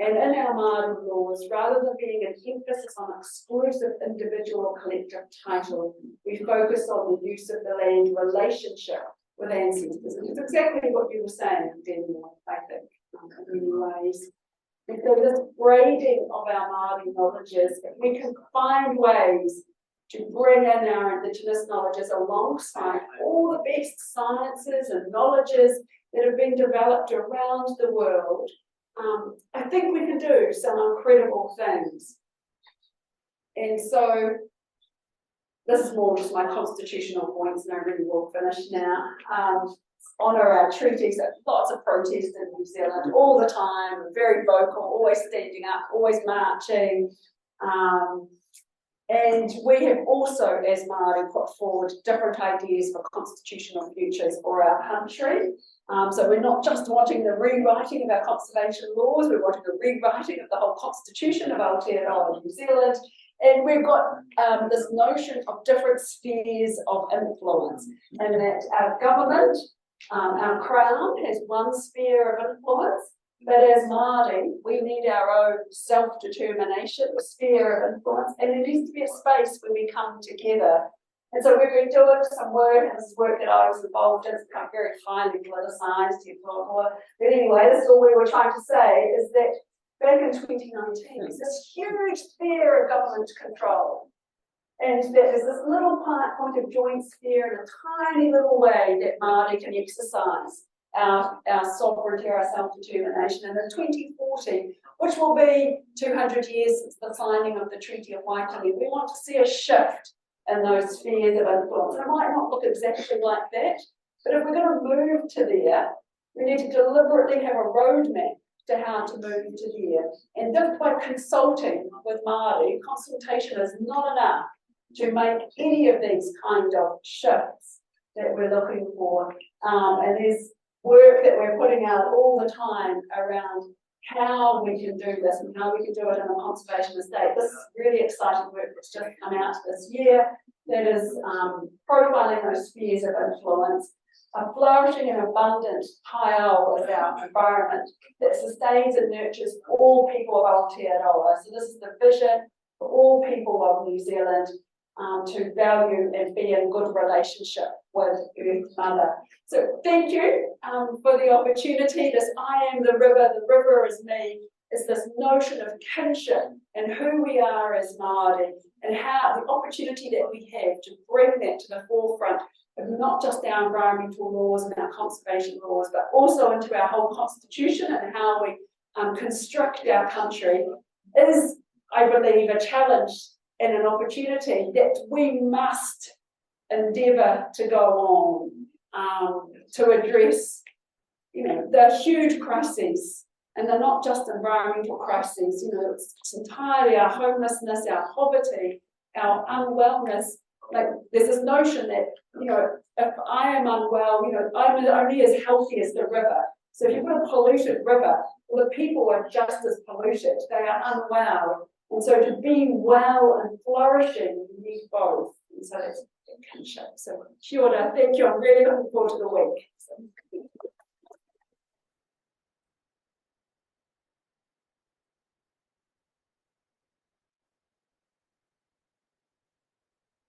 And in our Māori laws, rather than being an emphasis on exclusive individual or collective title, we focus on the use of the land relationship with ancestors. And it's exactly what you were saying, Daniel, I think, in many ways. And so this braiding of our Māori knowledges, if we can find ways to bring in our Indigenous knowledges alongside all the best sciences and knowledges that have been developed around the world, I think we can do some incredible things. And so this is more just my constitutional points, and I really will finish now. Honour our treaties. Lots of protests in New Zealand all the time, very vocal, always standing up, always marching. And we have also, as Māori, put forward different ideas for constitutional futures for our country. So we're not just wanting the rewriting of our conservation laws, we're wanting the rewriting of the whole constitution of Aotearoa, New Zealand. And we've got this notion of different spheres of influence, and that our government, our crown, has one sphere of influence, but as Māori, we need our own self-determination sphere of influence, and there needs to be a space where we come together. And so we've been doing some work, and this is work that I was involved in. It's become very highly politicised. But anyway, this is all we were trying to say, is that back in 2019, there's this huge sphere of government control. And there's this little point of joint sphere in a tiny little way that Māori can exercise our sovereignty, our self-determination. And in 2040, which will be 200 years since the signing of the Treaty of Waitangi, we want to see a shift in those spheres of influence. It might not look exactly like that, but if we're going to move to there, we need to deliberately have a roadmap to how to move to there. And just by consulting with Māori, consultation is not enough to make any of these kind of shifts that we're looking for. And there's work that we're putting out all the time around how we can do this and how we can do it in a conservation estate. This is really exciting work that's just come out this year that is profiling those spheres of influence. A flourishing and abundant haeao is our environment that sustains and nurtures all people of Aotearoa. So this is the vision for all people of New Zealand to value and be in good relationship with Earth Mother. So thank you for the opportunity. This I am the river is me, is this notion of kinship and who we are as Māori and how the opportunity that we have to bring that to the forefront of not just our environmental laws and our conservation laws, but also into our whole constitution and how we construct our country is, I believe, a challenge and an opportunity that we must endeavour to go on to address, the huge crises. And they're not just environmental crises, it's entirely our homelessness, our poverty, our unwellness. Like there's this notion that, if I am unwell, I'm only as healthy as the river. So if you've got a polluted river, well, the people are just as polluted. They are unwell. And so to be well and flourishing, you need both. And so that's a kinship. So kia ora, thank you. I'm really looking forward to the week.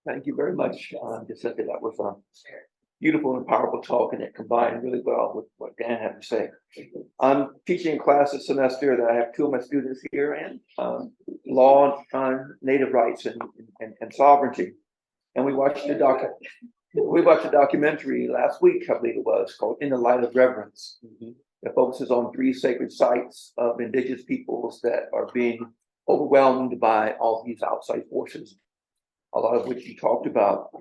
Thank you very much, Jacinta. That was a beautiful and powerful talk, and it combined really well with what Dan had to say. I'm teaching a class this semester that I have two of my students here in law on native rights and sovereignty. And we watched a documentary last week, I believe it was, called In the Light of Reverence. That focuses on 3 sacred sites of Indigenous peoples that are being overwhelmed by all these outside forces, a lot of which you talked about.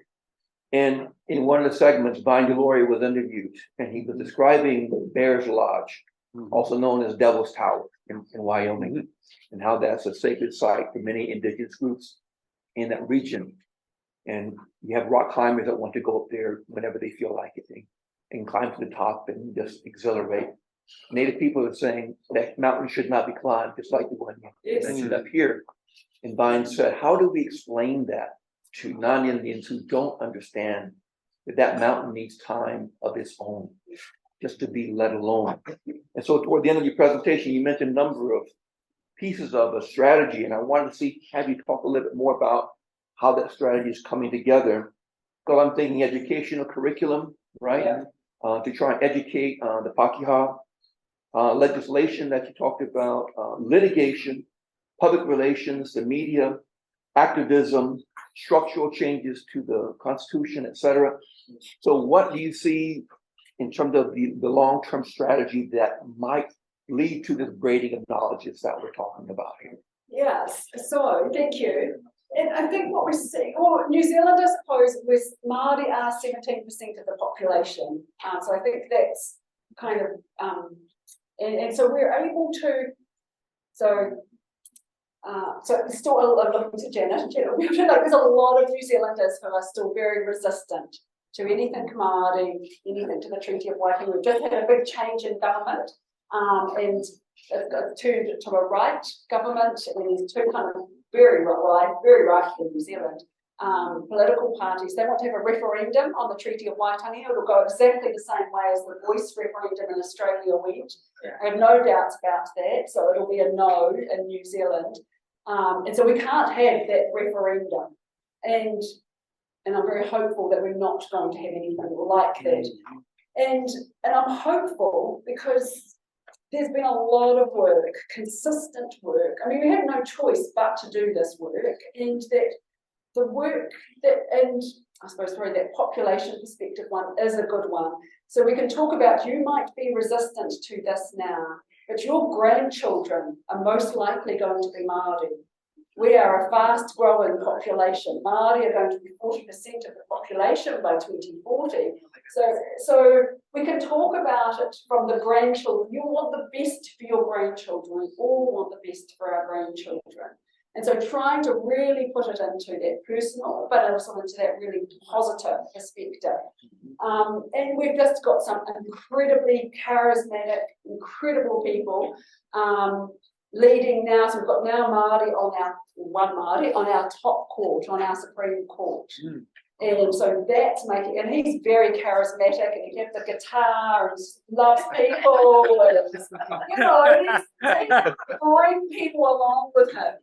And in one of the segments, Vine Delory was interviewed, and he was describing the Bears Lodge, also known as Devil's Tower in Wyoming, and how that's a sacred site for many indigenous groups in that region. And you have rock climbers that want to go up there whenever they feel like it and climb to the top and just exhilarate. Native people are saying that mountain should not be climbed, just like the one you mentioned up here. And Vine said, how do we explain that to non-Indians who don't understand that that mountain needs time of its own, just to be let alone? And so toward the end of your presentation, you mentioned a number of pieces of a strategy, and I wanted to have you talk a little bit more about how that strategy is coming together. So I'm thinking educational curriculum, right? Yeah. To try and educate the Pakeha, legislation that you talked about, litigation, public relations, the media, activism, structural changes to the Constitution, et cetera. So what do you see in terms of the long-term strategy that might lead to this braiding of knowledges that we're talking about here? Yes, so thank you. And I think what we're seeing, New Zealand, I suppose, with Māori are 17% of the population. So I think that's kind of, and so we're able to, so still looking to Janet, like there's a lot of New Zealanders who are still very resistant to anything Māori, anything to the Treaty of Waitangi. We've just had a big change in government, and it's turned to a right government, and there's two kind of very right in New Zealand political parties. They want to have a referendum on the Treaty of Waitangi. It'll go exactly the same way as the Voice referendum in Australia went. I have no doubts about that. So it'll be a no in New Zealand. And so we can't have that referendum. And I'm very hopeful that we're not going to have anything like that. And I'm hopeful because there's been a lot of work, consistent work. I mean, we have no choice but to do this work, and that the work that, and I suppose probably that population perspective one is a good one. So we can talk about, you might be resistant to this now, but your grandchildren are most likely going to be Māori. We are a fast growing population. Māori are going to be 40% of the population by 2040. So we can talk about it from the grandchildren. You want the best for your grandchildren. We all want the best for our grandchildren. And so trying to really put it into that personal, but also into that really positive perspective. And we've just got some incredibly charismatic, incredible people leading now. So we've got now one Māori on our top court, on our Supreme Court. And so that's making, and he's very charismatic, and he has the guitar and loves people, and he's bring people along with him.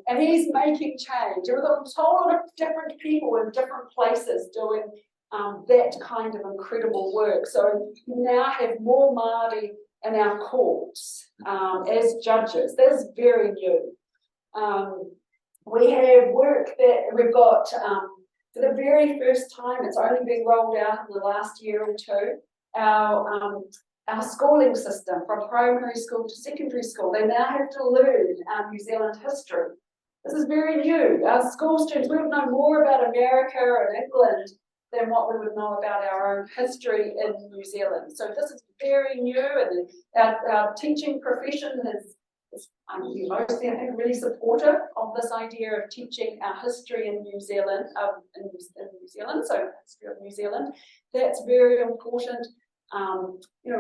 And he's making change. There are a whole lot of different people in different places doing that kind of incredible work. So we now have more Māori in our courts as judges. That's very new. We have work that we've got. For the very first time, it's only been rolled out in the last year or two, our schooling system from primary school to secondary school, they now have to learn New Zealand history. This is very new. Our school students, we would know more about America and England than what we would know about our own history in New Zealand. So this is very new, and our teaching profession is mostly, I think, really supportive of this idea of teaching our history in New Zealand, in New Zealand, so history of New Zealand. That's very important.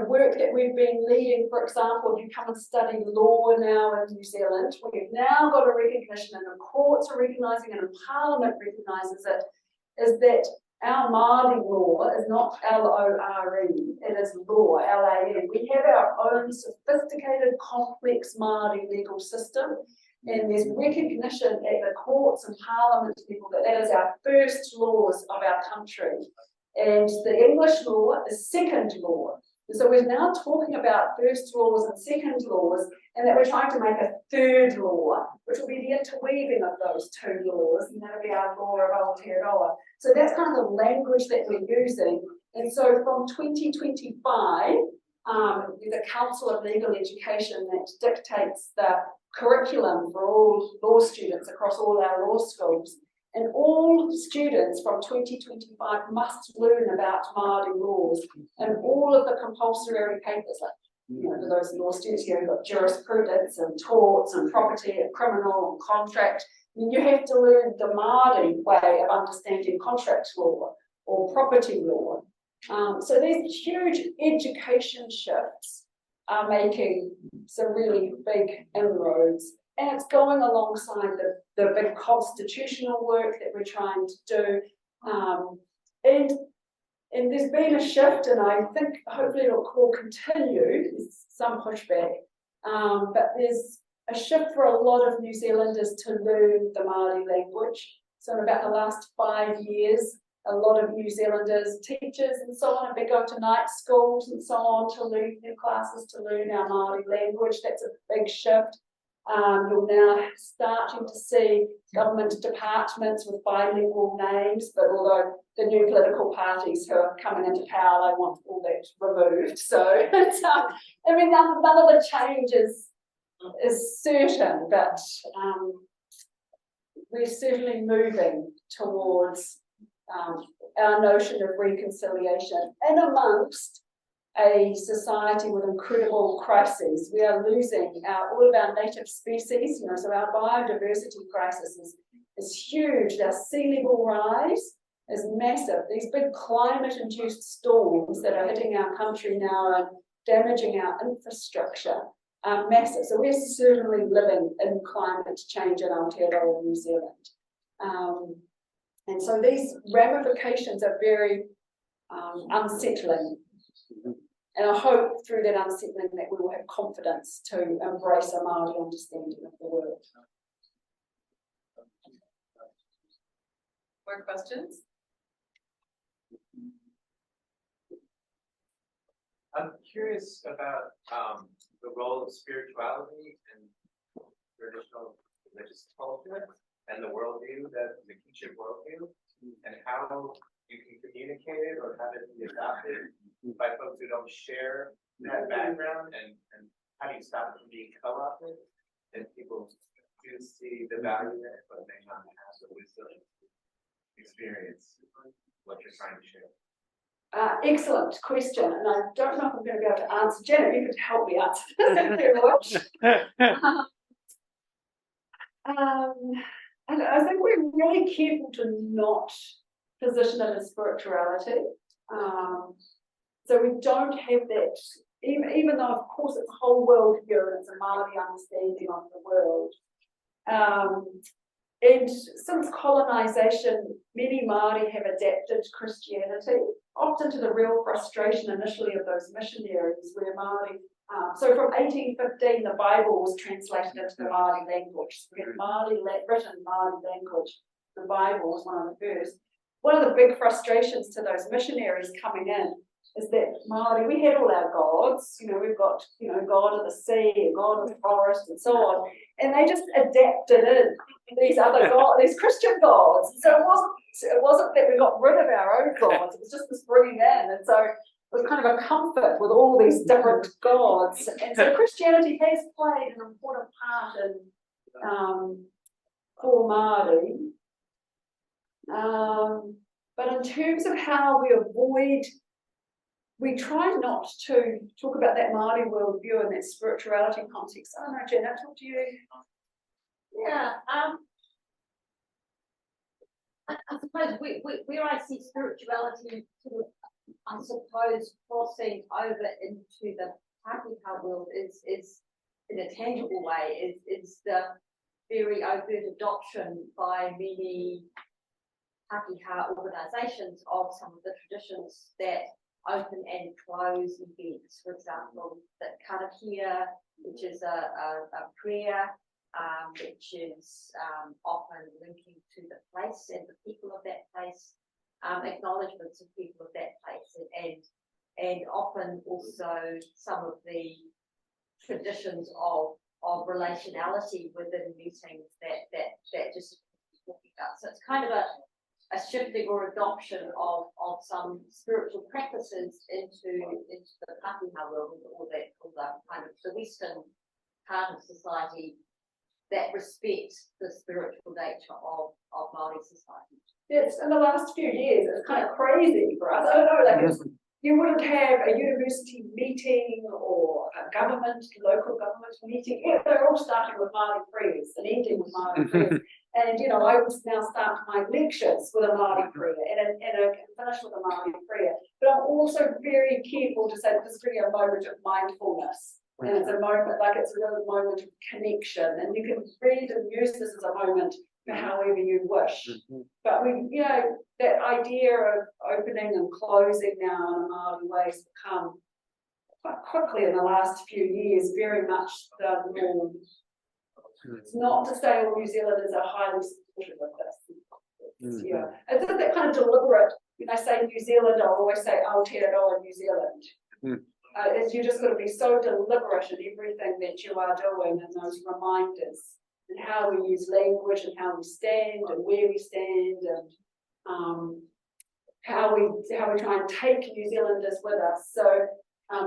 Work that we've been leading, for example, if you come and study law now in New Zealand, we've now got a recognition, and the courts are recognising it, and Parliament recognises it, is that our Māori law is not L-O-R-E, it is law, L-A-N. We have our own sophisticated, complex Māori legal system, and there's recognition at the courts and Parliament level that that is our first laws of our country. And the English law is second law. And so we're now talking about first laws and second laws, and that we're trying to make a third law, which will be the interweaving of those two laws, and that'll be our law of Aotearoa. So that's kind of the language that we're using. And so from 2025, there's a Council of Legal Education that dictates the curriculum for all law students across all our law schools. And all students from 2025 must learn about Māori laws, and all of the compulsory papers, like, for those law students here, you've got jurisprudence and torts and property and criminal and contract. You have to learn the Māori way of understanding contract law or property law. So these huge education shifts are making some really big inroads. And it's going alongside the big constitutional work that we're trying to do. And there's been a shift, and I think hopefully it'll continue. There's some pushback, but there's a shift for a lot of New Zealanders to learn the Māori language. So in about the last 5 years, a lot of New Zealanders, teachers and so on, have been going to night schools and so on to learn their classes, to learn our Māori language. That's a big shift. You're now starting to see government departments with bilingual names, but although the new political parties who are coming into power, they want all that removed. So it's, none of the change is certain, but we're certainly moving towards our notion of reconciliation. And amongst a society with incredible crises, we are losing all of our native species, so our biodiversity crisis is huge. Our sea level rise is massive. These big climate-induced storms that are hitting our country now and damaging our infrastructure are massive. So we're certainly living in climate change in Aotearoa, New Zealand. And so these ramifications are very unsettling. And I hope through that unsettling that we will have confidence to embrace a Māori understanding of the world. More questions? I'm curious about the role of spirituality and traditional religious culture and the worldview, the kinship worldview, and how you can communicate it or have it be adopted by folks who don't share that background, and how do you stop it from being co-opted, and people do see the value in it but may not have the wisdom experience what you're trying to share. Excellent question, and I don't know if I'm going to be able to answer. Janet, you could help me answer this if you wish. And I think we're really careful to not position it as spirituality. So we don't have that, even though of course it's a whole world view and it's a Māori understanding of the world. And since colonisation, many Māori have adapted Christianity, often to the real frustration initially of those missionaries where Māori, so from 1815 the Bible was translated into the Māori language. So we had written Māori language. The Bible was one of the first. One of the big frustrations to those missionaries coming in is that Māori, we had all our gods, we've got, God of the sea, and God of the forest and so on, and they just adapted in these other gods, these Christian gods. So it wasn't that we got rid of our own gods, it was just this bringing in, and so it was kind of a comfort with all these different gods. And so Christianity has played an important part in for Māori. But in terms of how we try not to talk about that Māori worldview and that spirituality context. I don't know, Jen, I'll talk to you. Yeah, I suppose where I see spirituality sort of, I suppose, crossing over into the Pākehā world is in a tangible way, is the very overt adoption by many Pākehā organisations of some of the traditions that open and close events. For example, the karakia, which is a prayer, which is often linking to the place and the people of that place, acknowledgements of people of that place, and often also some of the traditions of relationality within meetings that just talking about. So it's kind of a shifting or adoption of some spiritual practices into the Pākehā world, or that kind of the Western part of society that respects the spiritual nature of Māori society. Yes, in the last few years, it's kind of crazy for us. I don't know, you wouldn't have a university meeting or a local government meeting. Yeah, they're all starting with Māori prayers and ending with Māori prayers. And I would now start my lectures with a Māori prayer and finish with a Māori prayer. But I'm also very careful to say that this is really a moment of mindfulness. And it's a moment, it's a real moment of connection. And you can read and use this as a moment for however you wish. But that idea of opening and closing now in a Māori way has become quite quickly in the last few years very much the norm. It's not to say all New Zealanders are highly supportive of this. Yeah, it's that kind of deliberate. When I say New Zealand, I'll always say Aotearoa New Zealand. You just got to be so deliberate in everything that you are doing, and those reminders, and how we use language, and how we stand, and where we stand, and how we try and take New Zealanders with us. So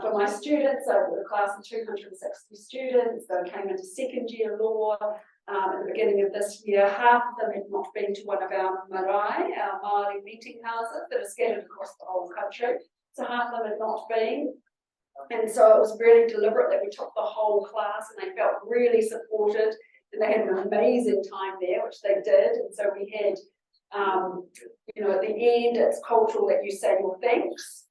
for my students, I've got a class of 260 students that came into second year law at the beginning of this year. Half of them had not been to one of our marae, our Māori meeting houses that are scattered across the whole country. So half of them had not been. And so it was really deliberate that we took the whole class, and they felt really supported, and they had an amazing time there, which they did. And so we had, at the end, it's cultural that you say your thanks,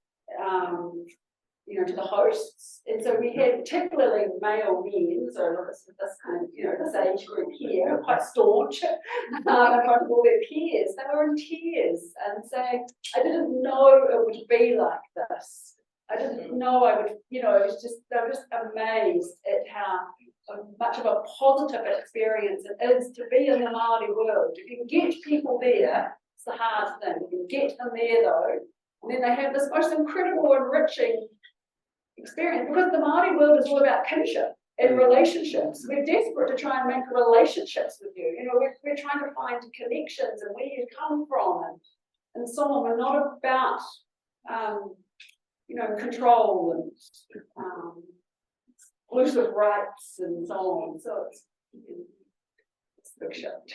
to the hosts. And so we had particularly male men, so this kind of, this age group here, quite staunch, in front of all their peers. They were in tears and saying, I didn't know it would be like this. I didn't know I would, they were just amazed at how much of a positive experience it is to be in the Māori world. If you can get people there, it's the hard thing. You can get them there though, and then they have this most incredible, enriching experience, because the Māori world is all about kinship and relationships. We're desperate to try and make relationships with you. We're trying to find connections and where you come from and so on. We're not about control and exclusive rights and so on. So it's a big shift.